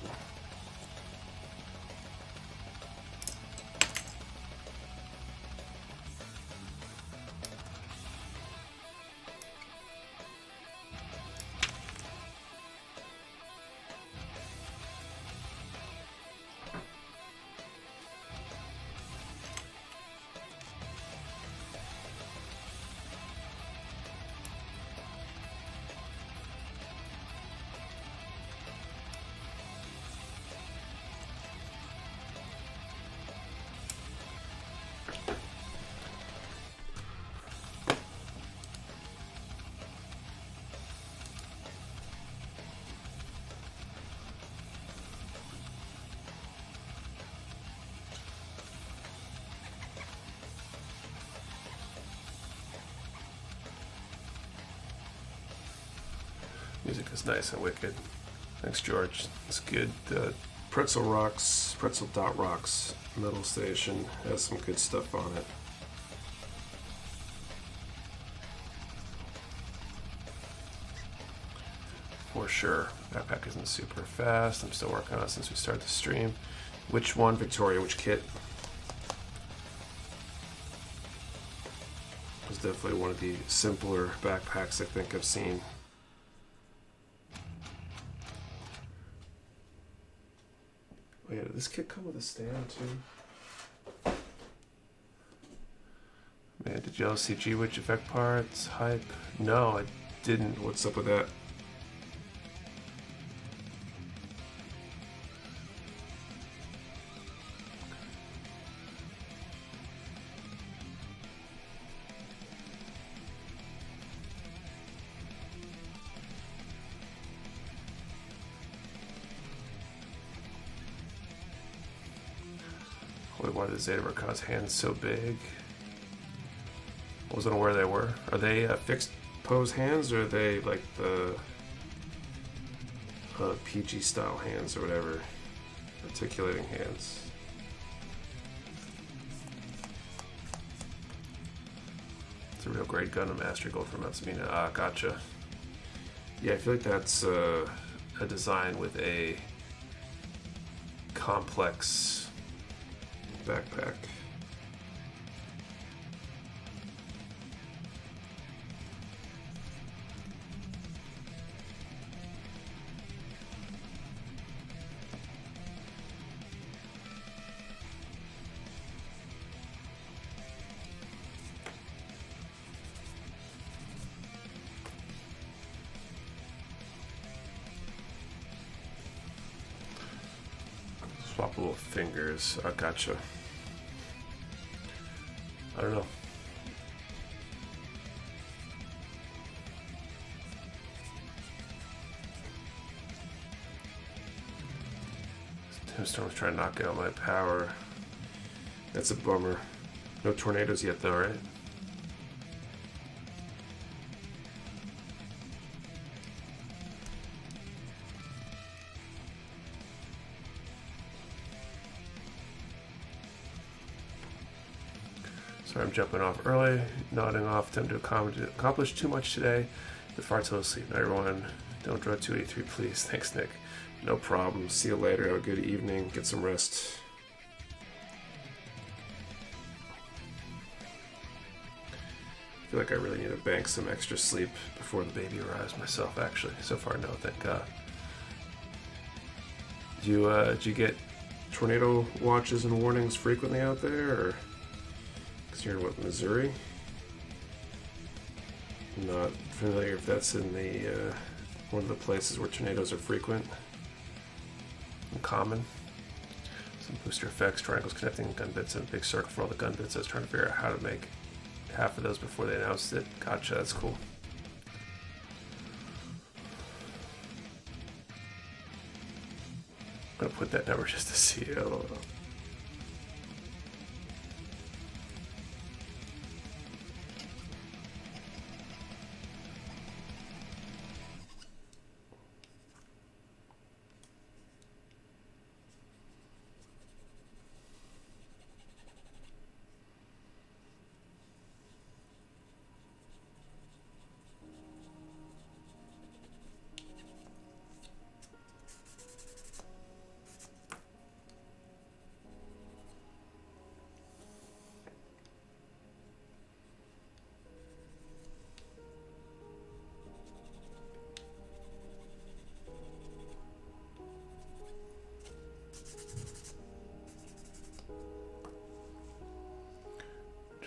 Music is nice and wicked. Thanks, George. It's good. Pretzel Dot Rocks Metal Station has some good stuff on it. For sure. Backpack isn't super fast. I'm still working on it since we started the stream. Which one, Victoria? Which kit? It was definitely one of the simpler backpacks I think I've seen. Wait, did this kit come with a stand too? Man, did y'all see G-Witch effect parts? Hype? No, I didn't. What's up with that? Why are the Zeta Rakaz hands so big? I wasn't aware they were. Are they fixed pose hands, or are they like the PG style hands or whatever? Articulating hands. It's a real great Gundam Mastery Gold from Matsumina. Ah, gotcha. Yeah, I feel like that's a design with a complex backpack. Swap little fingers. I gotcha. I don't know. Storm's trying to knock out my power. That's a bummer. No tornadoes yet though, right? Sorry, I'm jumping off early, nodding off, time to accomplish too much today. But far too asleep. Night, everyone. Don't draw 283, please. Thanks, Nick. No problem. See you later. Have a good evening. Get some rest. I feel like I really need to bank some extra sleep before the baby arrives myself, actually. So far, no, thank God. Did you get tornado watches and warnings frequently out there, or? You're in what, Missouri? I'm not familiar if that's in the one of the places where tornadoes are frequent and common. Some booster effects, triangles connecting gun bits in a big circle for all the gun bits. I was trying to figure out how to make half of those before they announced it. Gotcha, that's cool. I'm gonna put that number just to see it.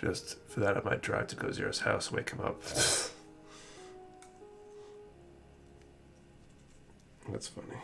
Just for that, I might drive to Go Zero's house, wake him up. That's funny.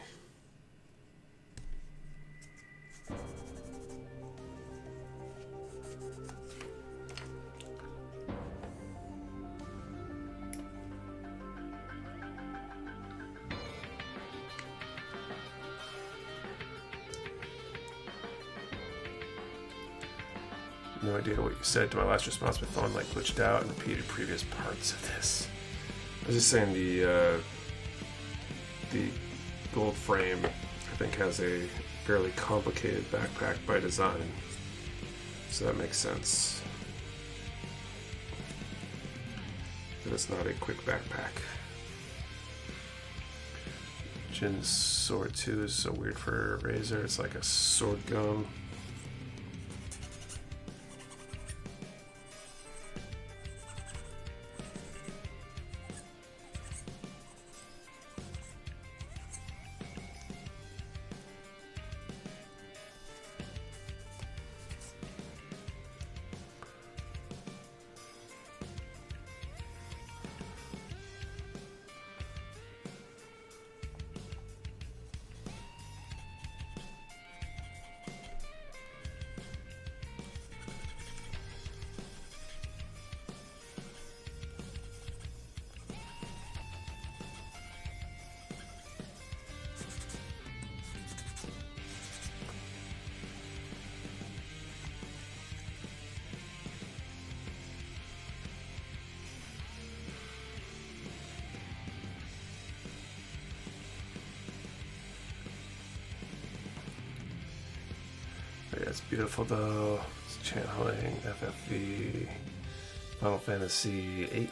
No idea what you said to my last response. My phone like glitched out and repeated previous parts of this. I was just saying the gold frame, I think, has a fairly complicated backpack by design, so that makes sense. But it's not a quick backpack. Jin's sword 2 is so weird for a razor. It's like a sword gum. Yeah, it's beautiful though. It's channeling FFV Final Fantasy VIII.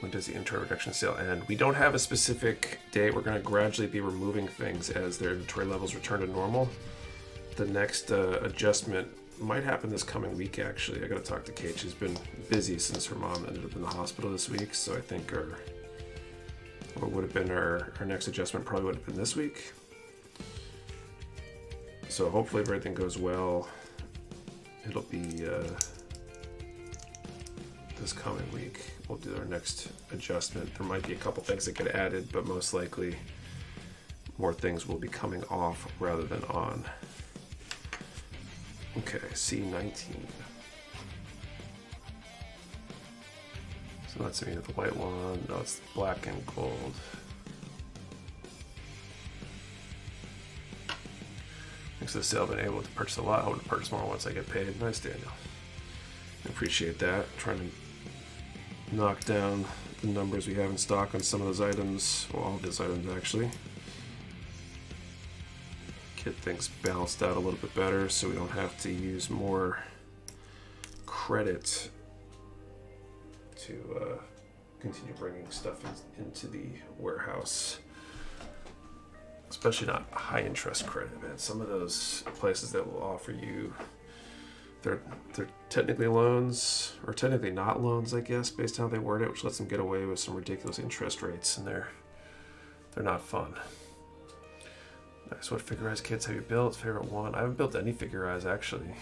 When does the inventory reduction sale end? We don't have a specific date. We're going to gradually be removing things as their inventory levels return to normal. The next adjustment might happen this coming week, actually. I got to talk to Kate. She's been busy since her mom ended up in the hospital this week, so I think what would have been our next adjustment probably would have been this week. So hopefully if everything goes well, it'll be this coming week. We'll do our next adjustment. There might be a couple things that get added, but most likely more things will be coming off rather than on. Okay, C19. So that's me, the white one. No, it's black and gold. Thanks to the sale, I've been able to purchase a lot. I hope to purchase more once I get paid. Nice, Daniel. I appreciate that. Trying to knock down the numbers we have in stock on some of those items. Well, all of those items, actually. Get things balanced out a little bit better so we don't have to use more credit to continue bringing stuff into the warehouse. Especially not high interest credit, man. Some of those places that will offer you, they're technically loans, or technically not loans, I guess, based on how they word it, which lets them get away with some ridiculous interest rates, and they're not fun. Nice. What figure eyes kits have you built? Favorite one? I haven't built any figure eyes, actually.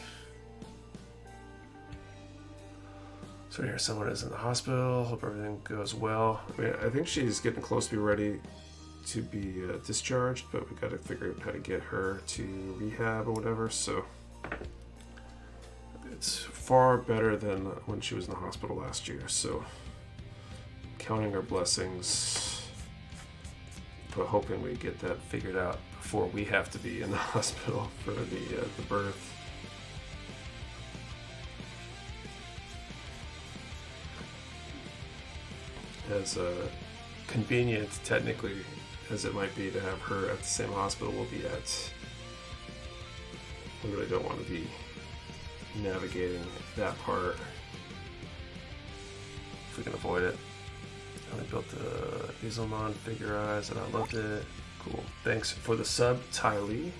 So here, someone is in the hospital. Hope everything goes well. I mean, I think she's getting close to be ready to be discharged, but we got to figure out how to get her to rehab or whatever. So it's far better than when she was in the hospital last year. So counting our blessings, but hoping we get that figured out before we have to be in the hospital for the birth. As convenient, technically, as it might be to have her at the same hospital we'll be at, we really don't want to be navigating that part if we can avoid it. I built the Hazelmon figure eyes and I loved it. Cool. Thanks for the sub, Ty Lee.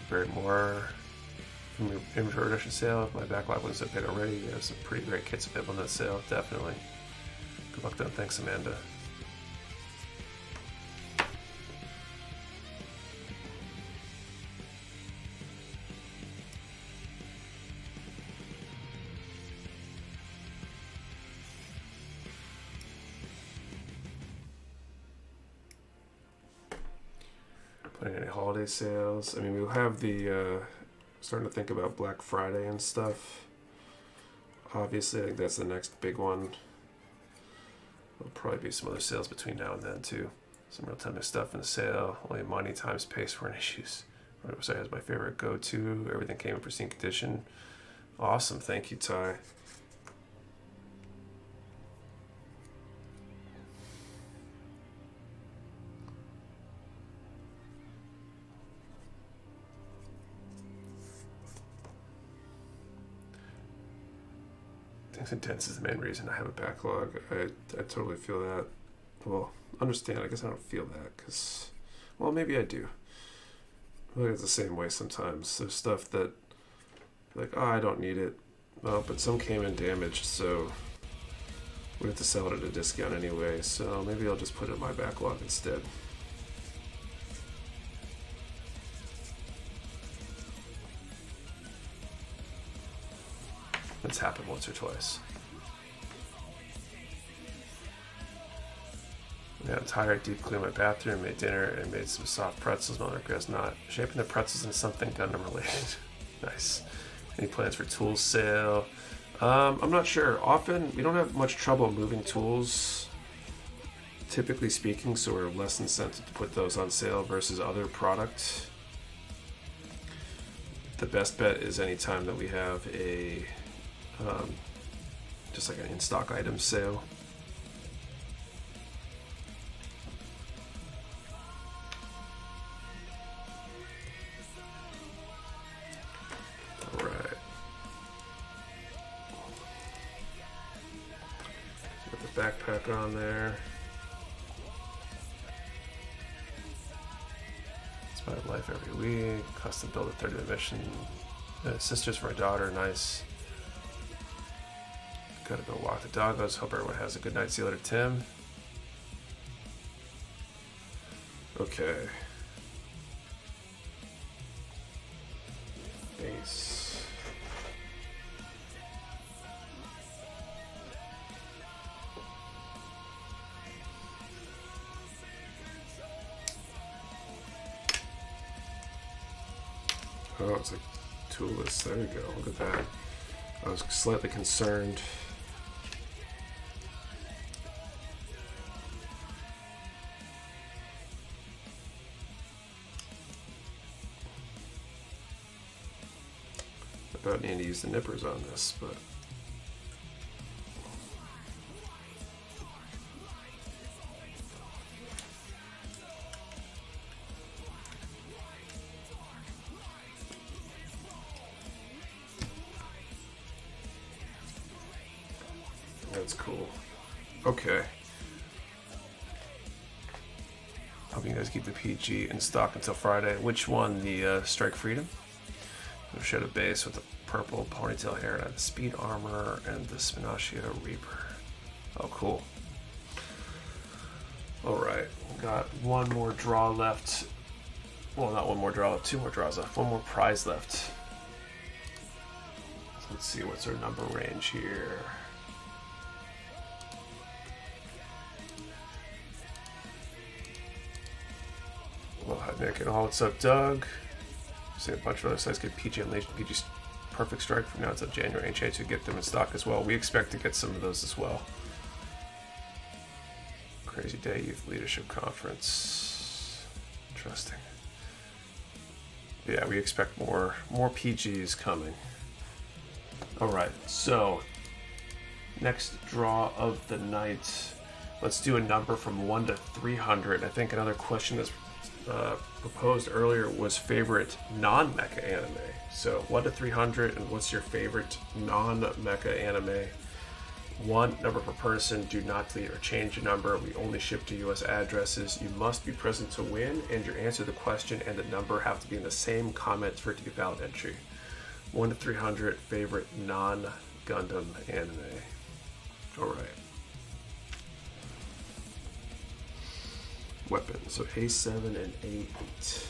Great, more from your inventory reduction sale. If my backlog wasn't so big already, you have some pretty great kits available on that sale, definitely. Good luck then. Thanks, Amanda. Putting any holiday sales. I mean, we'll have the starting to think about Black Friday and stuff. Obviously, I think that's the next big one. There'll probably be some other sales between now and then too. Some real-time stuff in the sale. Only money times pace for issues. My website has my favorite go-to. Everything came in pristine condition. Awesome, thank you, Ty. Things intense is the main reason I have a backlog. I totally feel that. Well, understand, I guess I don't feel that because, well, maybe I do. I feel like it's the same way sometimes. There's stuff that, like, oh, I don't need it. Well, but some came in damaged, so we have to sell it at a discount anyway, so maybe I'll just put it in my backlog instead. It's happened once or twice. Yeah, I'm tired. Deep cleaned my bathroom, made dinner, and made some soft pretzels. My regrets not shaping the pretzels into something Gundam related. Nice. Any plans for tools sale? I'm not sure. Often we don't have much trouble moving tools, typically speaking, so we're less incentive to put those on sale versus other products. The best bet is anytime that we have a just like an in-stock item sale. All right. Got the backpack on there. It's my life every week. Custom build a 30-minute mission. Sisters for my daughter. Nice. Gotta go walk the doggos. Hope everyone has a good night. See you later, Tim. Okay. Base. Oh, it's like toolless. There you go. Look at that. I was slightly concerned. About needing to use the nippers on this, but that's cool. Okay. Hope you guys keep the PG in stock until Friday. Which one? The Strike Freedom? We showed a base with the purple ponytail hair and the speed armor and the Spinacia Reaper. Oh, cool. Alright, got one more draw left. Well, not one more draw left, two more draws left. One more prize left. So let's see, what's our number range here? Well, hi Nick and all. What's up, Doug? See a bunch of other sites get PG and Legion PG Perfect Strike from now until January. And chance to get them in stock as well. We expect to get some of those as well. Crazy Day Youth Leadership Conference. Interesting. Yeah, we expect more PGs coming. All right, so next draw of the night. Let's do a number from 1 to 300. I think another question that's proposed earlier was favorite non-mecha anime. So 1 to 300, and what's your favorite non-mecha anime? One number per person. Do not delete or change your number. We only ship to US addresses. You must be present to win, and your answer to the question and the number have to be in the same comment for it to be valid entry. 1 to 300 favorite non-Gundam anime. All right. Weapons, so A7 and A8.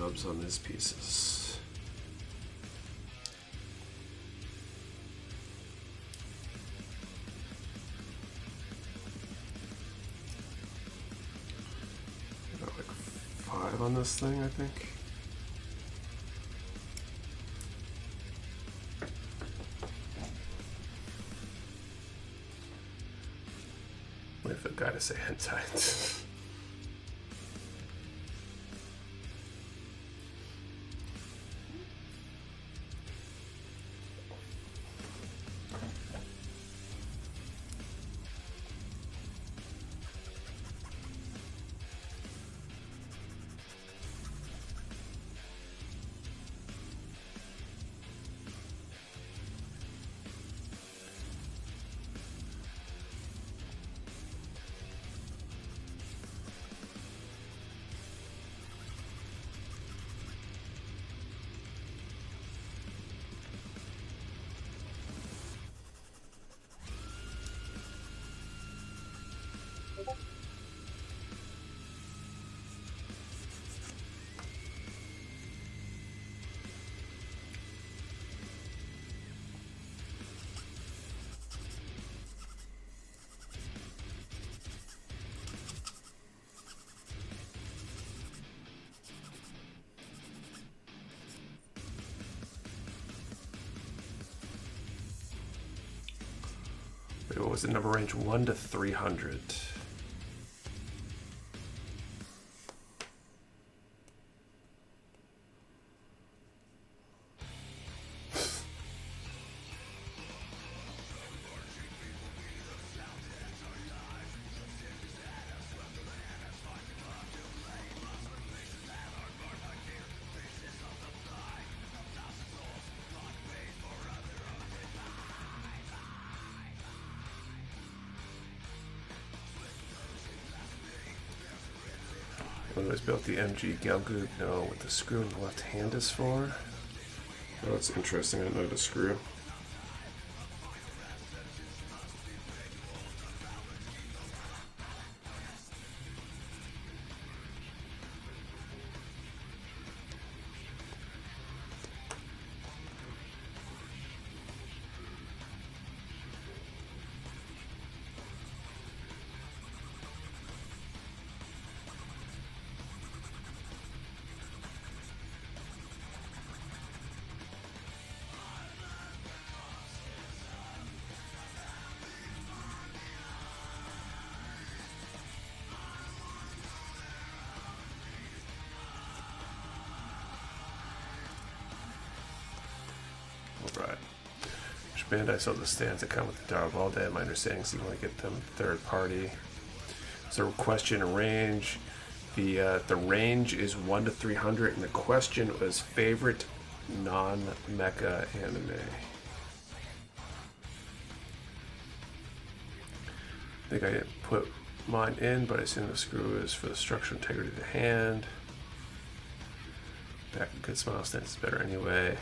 subs on these pieces. Got like 5 on this thing, I think. Wait for the guy to say hentai. What was the number range? 1 to 300. When was built the MG Galgoog? No, what the screw in the left hand is for? Oh, that's interesting. I didn't know the screw. Right. Which Bandai sold the stands that come with the Dark Day. My understanding is you want to get them third party. So question and range. The range is 1 to 300, and the question was favorite non-mecha anime. I think I didn't put mine in, but I assume the screw is for the structural integrity of the hand. Back in good smile stance is better anyway.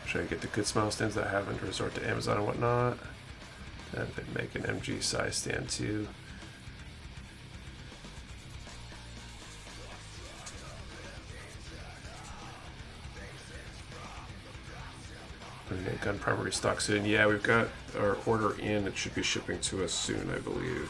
Should I get the good smile stands that happen to resort to Amazon and whatnot? And then make an MG size stand too. Gun primary stock soon. Yeah, we've got our order in. It should be shipping to us soon, I believe.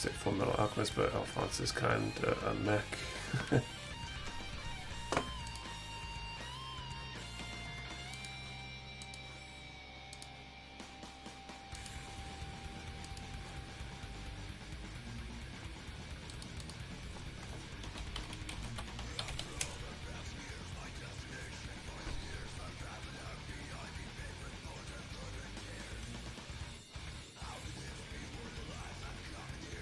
say Full Metal Alchemist, but Alphonse is kind of a mech.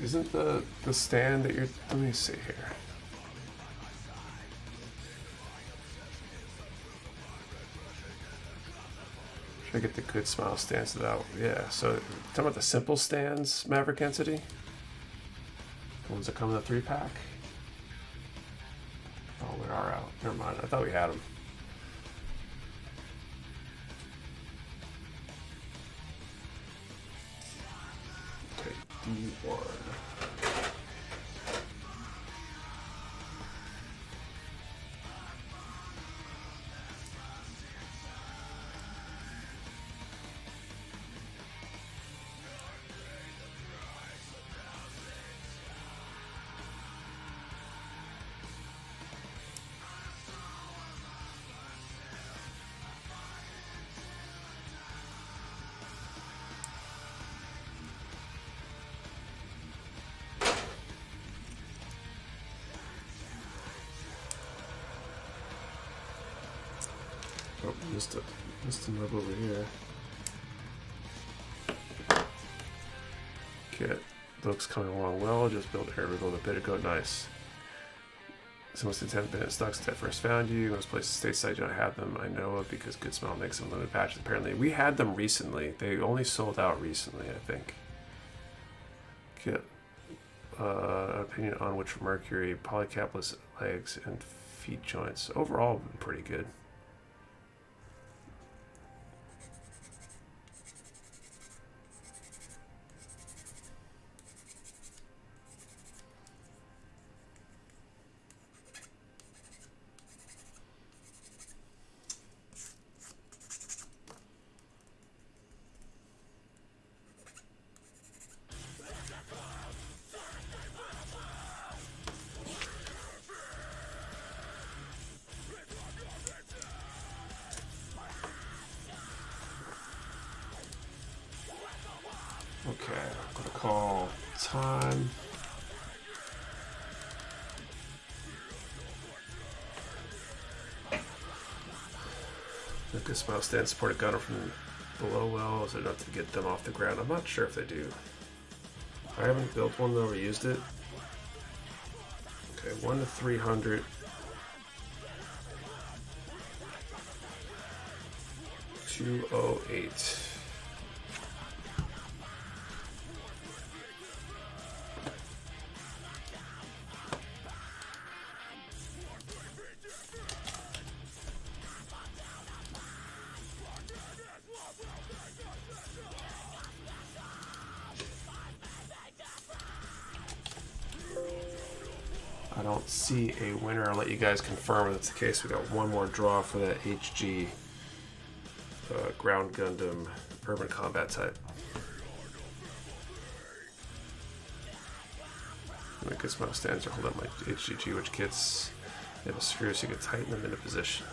Isn't the stand that you're... Let me see here. Should I get the good smile stance out? Yeah, so talking about the simple stands, Maverick Entity? The ones that come in the 3-pack? Oh, we are out. Never mind, I thought we had them. Okay, D1. Oh, missed a move over here. Okay, looks coming along well. Just built air rebuild a bit ago. Nice. Some of haven't been in stock since I first found you. Most places stateside don't have them. I know of because Good Smile makes some limited patches. Apparently, we had them recently. They only sold out recently, I think. Okay. Opinion on which Mercury, polycapless legs, and feet joints. Overall, pretty good. Okay, I'm gonna call time. The Good Smile stand support a gunner from below well. Is it enough to get them off the ground? I'm not sure if they do. I haven't built one though or used it. Okay, 1 to 300. 208. I don't see a winner. I'll let you guys confirm if that's the case. We got one more draw for that HG ground Gundam urban combat type. My Good Smile stands are hold up my HGG, which kits they have a screw so you can tighten them into position.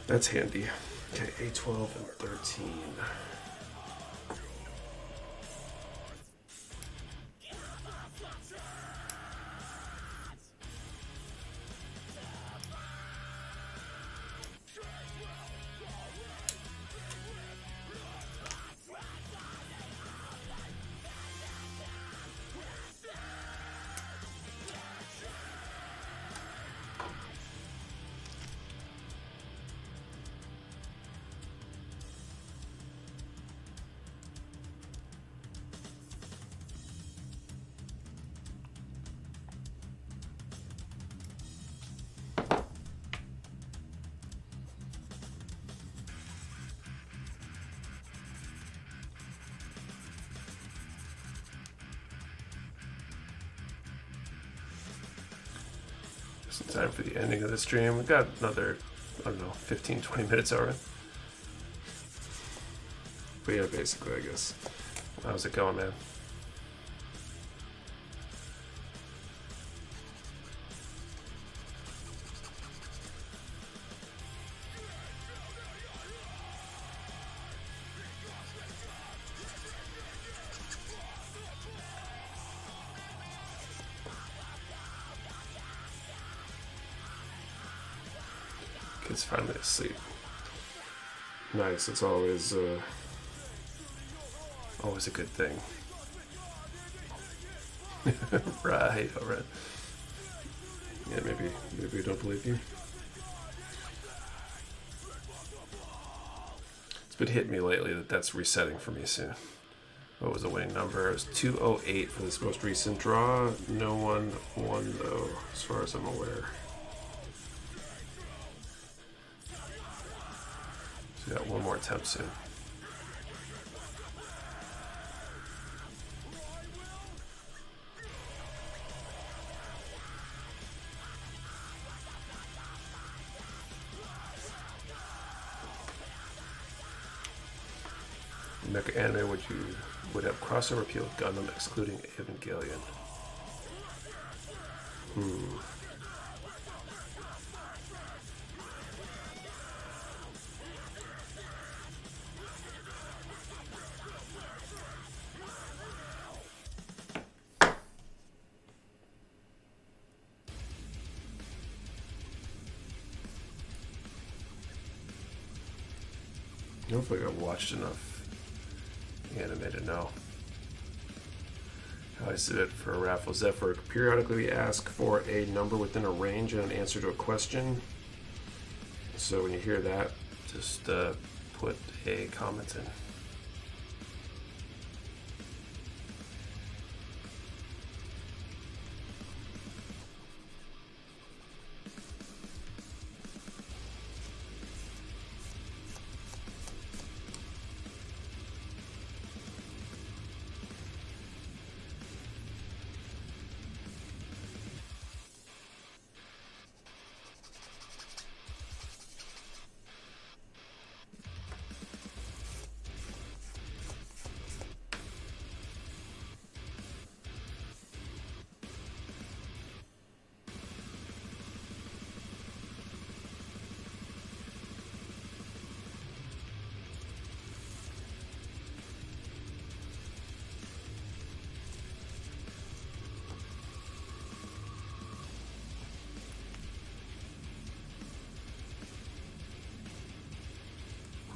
That's handy. Okay, A12 and 13. Time for the ending of the stream. We've got another, I don't know, 15-20 minutes over. But yeah, basically, I guess. How's it going, man? Kid's finally asleep. Nice. It's always always a good thing. Right. All right. Yeah. Maybe we don't believe you. It's been hitting me lately that that's resetting for me soon. What was the winning number? It was 208 for this most recent draw. No one won though, as far as I'm aware. So we got one more attempt soon. Mecha anime would have crossover appeal with Gundam, excluding Evangelion. Hopefully I've watched enough anime to know. How I submit for a raffle Zephyr. Periodically we ask for a number within a range and an answer to a question. So when you hear that, just put a comment in.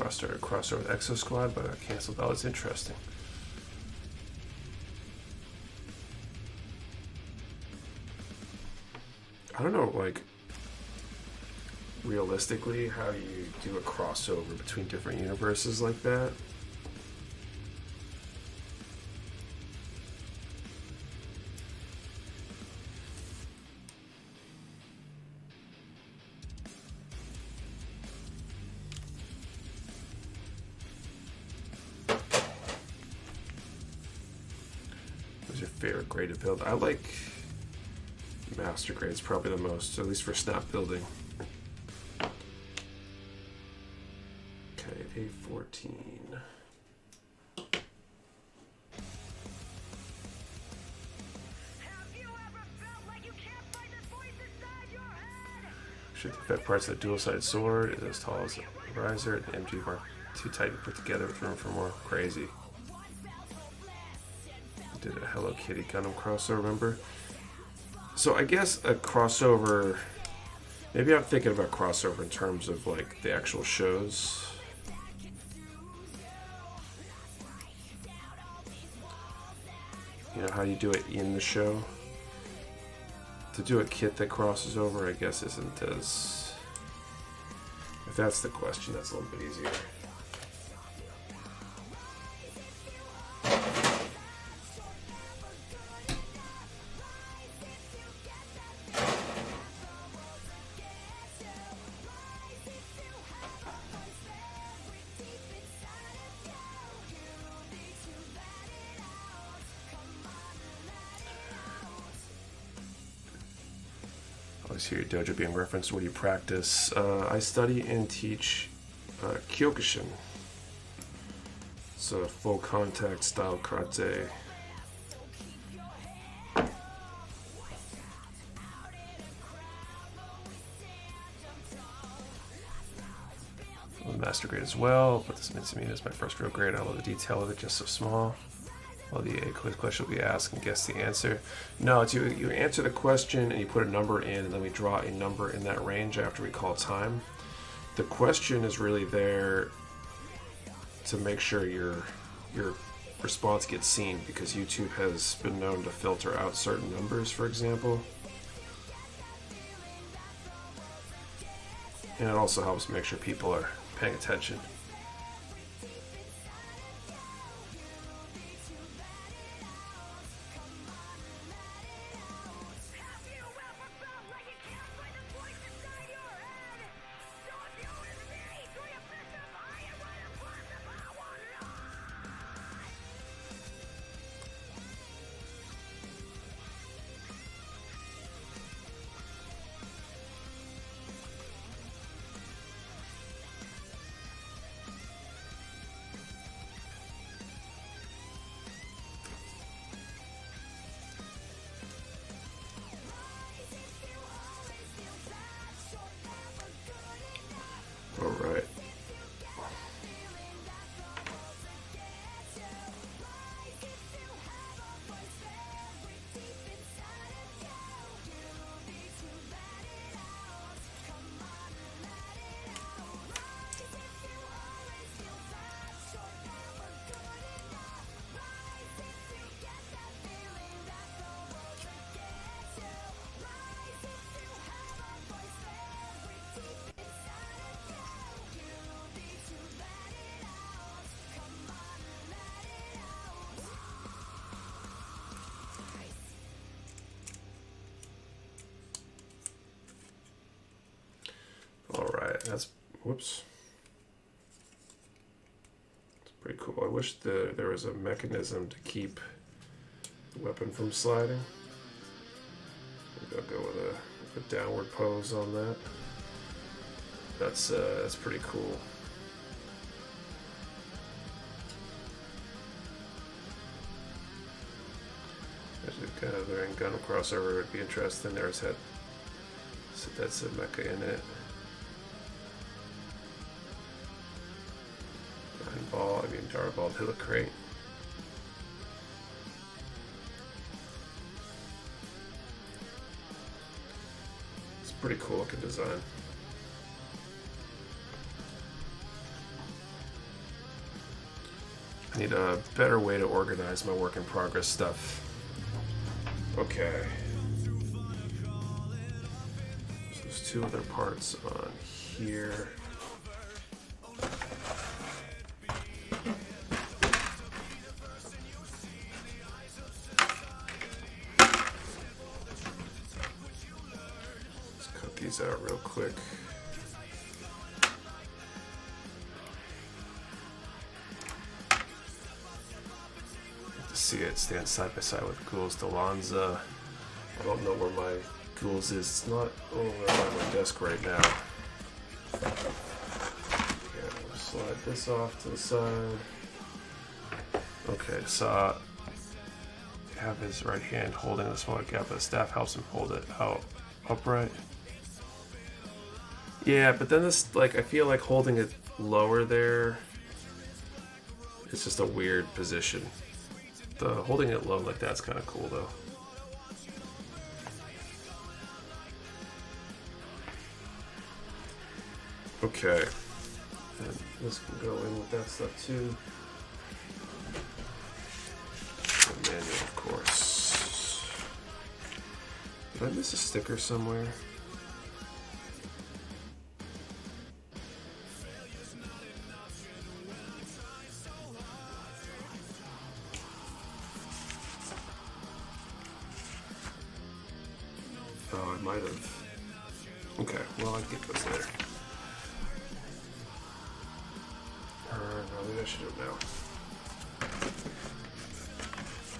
Started crossover with Exo Squad, but I canceled. Oh, it's interesting. I don't know, like, realistically, how you do a crossover between different universes like that. Your favorite grade to build? I like master grades probably the most, at least for snap building. Okay, A14. Shoot the fed parts of the dual-sided sword is as tall as a riser. The MG Mark too tight to put together with room for more. Crazy. Did a Hello Kitty Gundam crossover, remember? So I guess a crossover, maybe I'm thinking about crossover in terms of like the actual shows. You know how you do it in the show? To do a kit that crosses over, I guess isn't as... If that's the question, that's a little bit easier. Always hear your dojo being referenced. What do you practice? I study and teach Kyokushin. It's a full contact style karate. Master grade as well, but this misdemeanor is my first real grade. I love the detail of it, just so small. Well, the quiz question will be asked and guess the answer. No, it's you answer the question and you put a number in, and then we draw a number in that range after we call time. The question is really there to make sure your response gets seen, because YouTube has been known to filter out certain numbers, for example. And it also helps make sure people are paying attention. All right. That's, whoops. It's pretty cool. I wish there was a mechanism to keep the weapon from sliding. Maybe I'll go with a downward pose on that. That's pretty cool. Actually, kind of during Gundam crossover would be interesting. There's that. So that's a mecha in it. Ball, they look great. It's a pretty cool looking design. I need a better way to organize my work in progress stuff. Okay. So there's two other parts on here. These out real quick. To see it stand side by side with Ghouls Delanza. I don't know where my Ghouls is. It's not over on my desk right now. Okay, I'll slide this off to the side. Okay, so have his right hand holding the smaller gap, but the staff helps him hold it out upright. Yeah, but then this, like, I feel like holding it lower there, it's just a weird position. The holding it low like that's kind of cool, though. Okay. And this can go in with that stuff, too. The manual, of course. Did I miss a sticker somewhere? Oh, I might have. Okay, well, I can get those later. No, maybe I should do it now.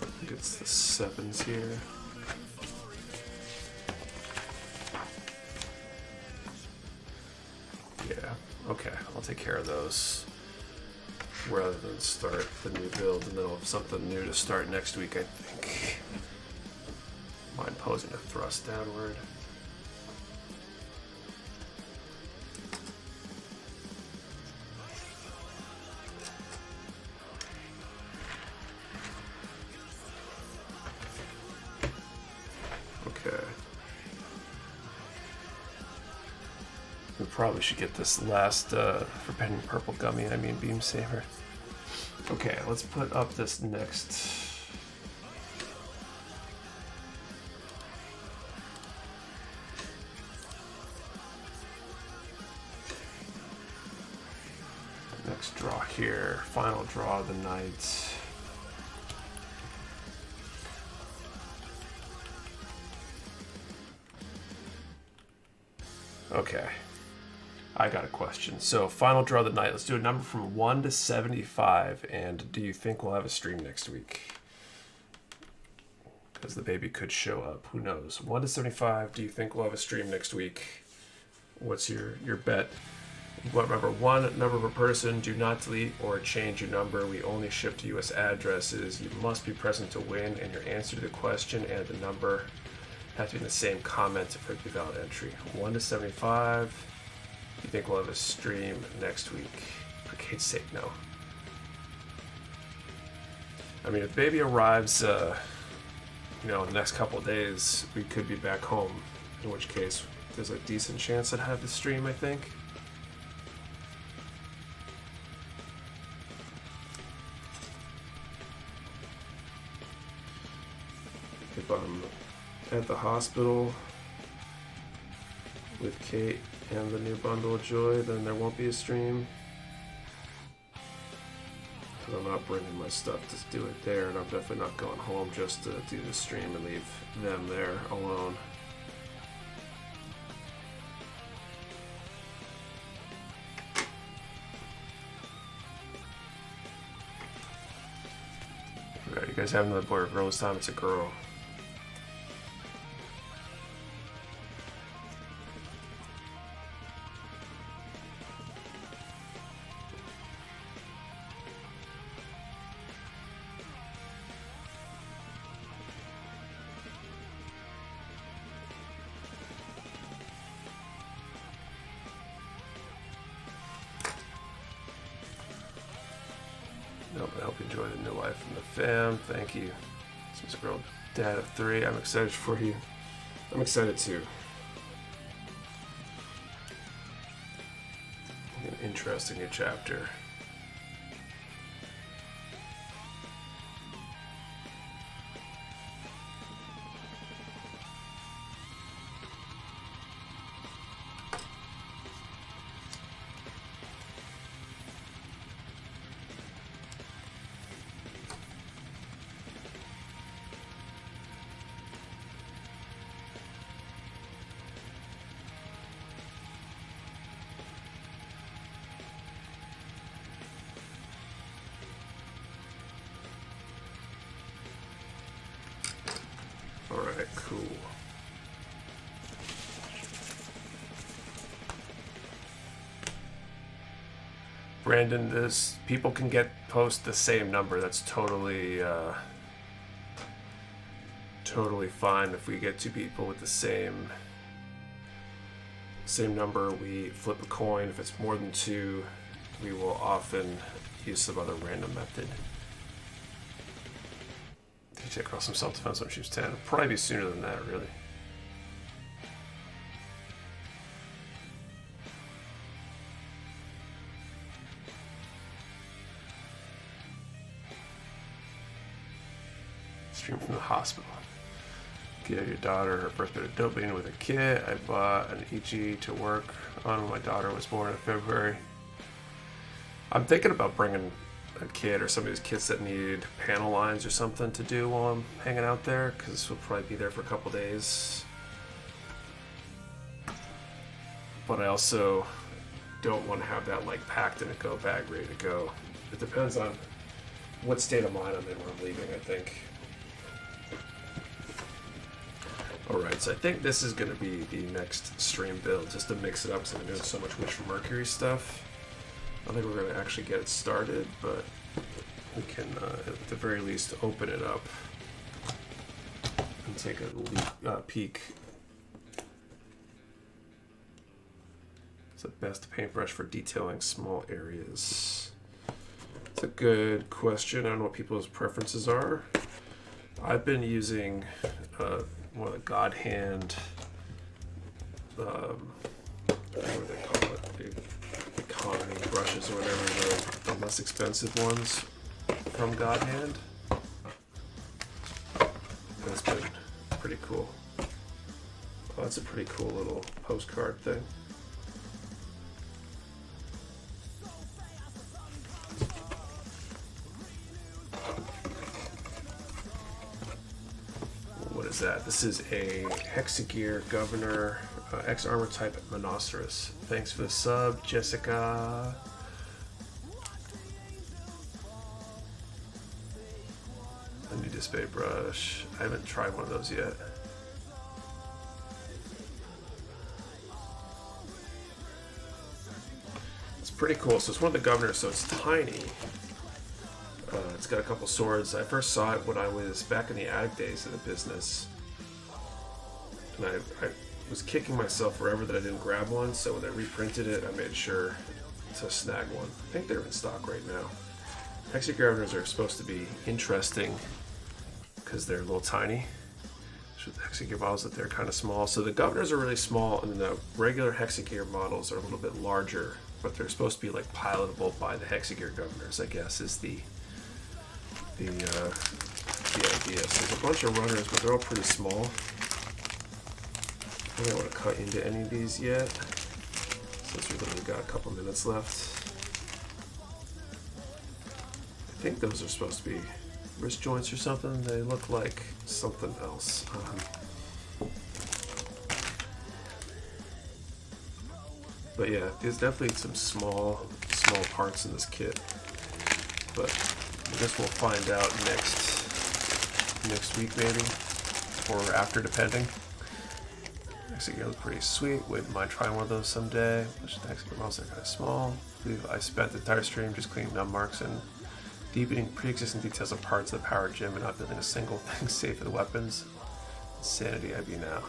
I think it's the 7s here. Yeah, okay, I'll take care of those rather than start the new build in the middle of something new to start next week, I think. Mind posing a thrust downward. Probably should get this last Forbidden Purple Gummy, I mean Beam Saber. Okay, let's put up this next. Next draw here, final draw of the night. Okay, I got a question. So, final draw of the night. Let's do a number from 1 to 75. And do you think we'll have a stream next week? Because the baby could show up. Who knows? 1 to 75. Do you think we'll have a stream next week? What's your bet? What number? 1 number per person. Do not delete or change your number. We only ship to U.S. addresses. You must be present to win, and your answer to the question and the number have to be in the same comment for the valid entry. 1 to 75. You think we'll have a stream next week? For Kate's sake, no. I mean, if baby arrives, in the next couple of days, we could be back home. In which case, there's a decent chance I'd have the stream, I think. If I'm at the hospital with Kate and the new bundle of joy, then there won't be a stream. Because I'm not bringing my stuff to do it there, and I'm definitely not going home just to do the stream and leave them there alone. Forgot you guys have another boy or girl this time. It's a girl. I hope you enjoy the new life from the fam. Thank you. This is a girl, dad of 3. I'm excited for you. I'm excited too. An interesting new chapter. Alright, cool. Brandon, this people can post the same number. That's totally totally fine. If we get 2 people with the same number, we flip a coin. If it's more than 2, we will often use some other random method. She take off some self-defense when she was 10. It'll probably be sooner than that, really. Stream from the hospital. Give your daughter her first bit of dopamine with a kit. I bought an EG to work on when my daughter was born in February. I'm thinking about bringing a kid or some of these kids that need panel lines or something to do while I'm hanging out there, because we'll probably be there for a couple days. But I also don't want to have that like packed in a go bag ready to go. It depends on what state of mind I'm in when I'm leaving, I think. Alright, so I think this is going to be the next stream build, just to mix it up because I'm doing so much Wish for Mercury stuff. I don't think we're going to actually get it started, but we can, at the very least, open it up and take a peek. It's the best paintbrush for detailing small areas. It's a good question. I don't know what people's preferences are. I've been using one of the God Hand, what do they call it? brushes or whatever, the less expensive ones from God Hand. That's been pretty cool. Oh, that's a pretty cool little postcard thing. What is that? This is a Hexagear Governor X Armor type Monoceros. Thanks for the sub, Jessica. A new display brush. I haven't tried one of those yet. It's pretty cool. So it's one of the governors, so it's tiny. It's got a couple swords. I first saw it when I was back in the ag days of the business. And I was kicking myself forever that I didn't grab one, so when they reprinted it, I made sure to snag one. I think they're in stock right now. Hexagear governors are supposed to be interesting because they're a little tiny. So the Hexagear models that they're kind of small. So the governors are really small, and then the regular Hexagear models are a little bit larger, but they're supposed to be like pilotable by the Hexagear governors, I guess, is the idea. So there's a bunch of runners, but they're all pretty small. I don't want to cut into any of these yet, since we've only got a couple minutes left. I think those are supposed to be wrist joints or something. They look like something else. But yeah, there's definitely some small parts in this kit. But I guess we'll find out next week maybe, or after, depending. Hexagear looks pretty sweet. Wouldn't mind trying one of those someday. The Hexagear models are kind of small. I believe I spent the entire stream just cleaning num marks and deepening pre-existing details of parts of the power gym and not building a single thing safe for the weapons. Insanity I be now.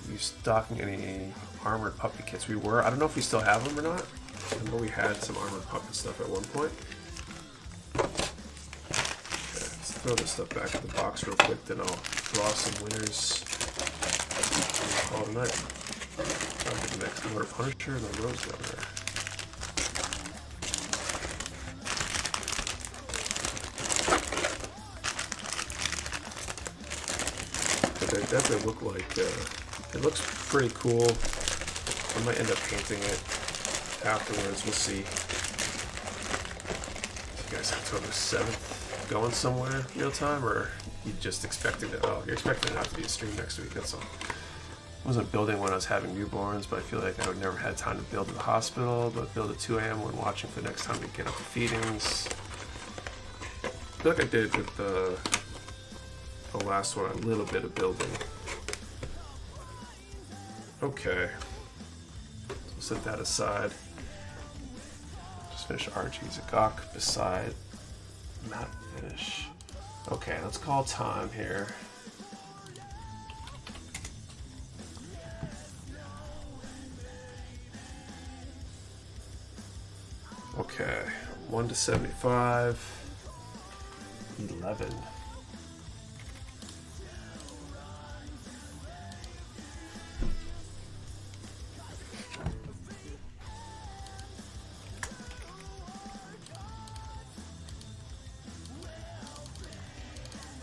You stocking any armored puppy kits? We were. I don't know if we still have them or not. I remember we had some armored puppet stuff at one point. Okay, let's throw this stuff back in the box real quick, then I'll draw some winners. Call tonight. I'll the next Motor Punisher and the Rose Governor. But they definitely look like, it looks pretty cool. I might end up painting it afterwards, we'll see. You guys have October 7th going somewhere real time, or you just expecting it? Oh, you're expecting it not to be a stream next week, that's all. I wasn't building when I was having newborns, but I feel like I would never had time to build at the hospital, but build at 2 a.m. when watching for the next time we get up to feedings. I feel like I did with the last one, a little bit of building. Okay. So set that aside. Just finish RG's Agok beside matte finish. Okay, let's call time here. Okay, 1 to 75, 11.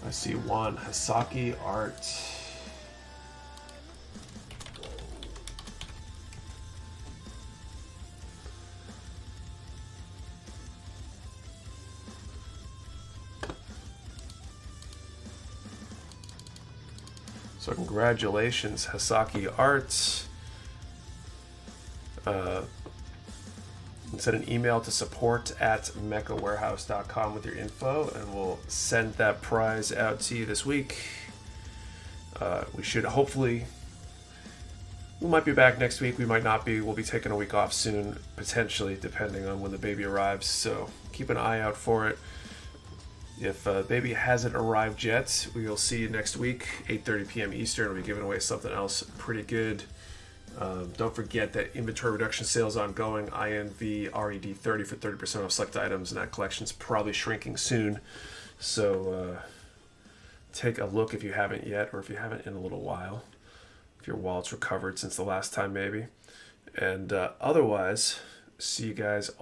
I see one, Hasaki Art. So congratulations, Hasaki Arts. Send an email to support@mechawarehouse.com with your info, and we'll send that prize out to you this week. We should hopefully, we might be back next week. We might not be. We'll be taking a week off soon, potentially, depending on when the baby arrives. So keep an eye out for it. If baby hasn't arrived yet, we will see you next week, 8:30 p.m. Eastern. We'll be giving away something else pretty good. Don't forget that inventory reduction sales ongoing. INV RED 30 for 30% off select items, and that collection's probably shrinking soon. So take a look if you haven't yet, or if you haven't in a little while. If your wallet's recovered since the last time, maybe. And otherwise, see you guys all.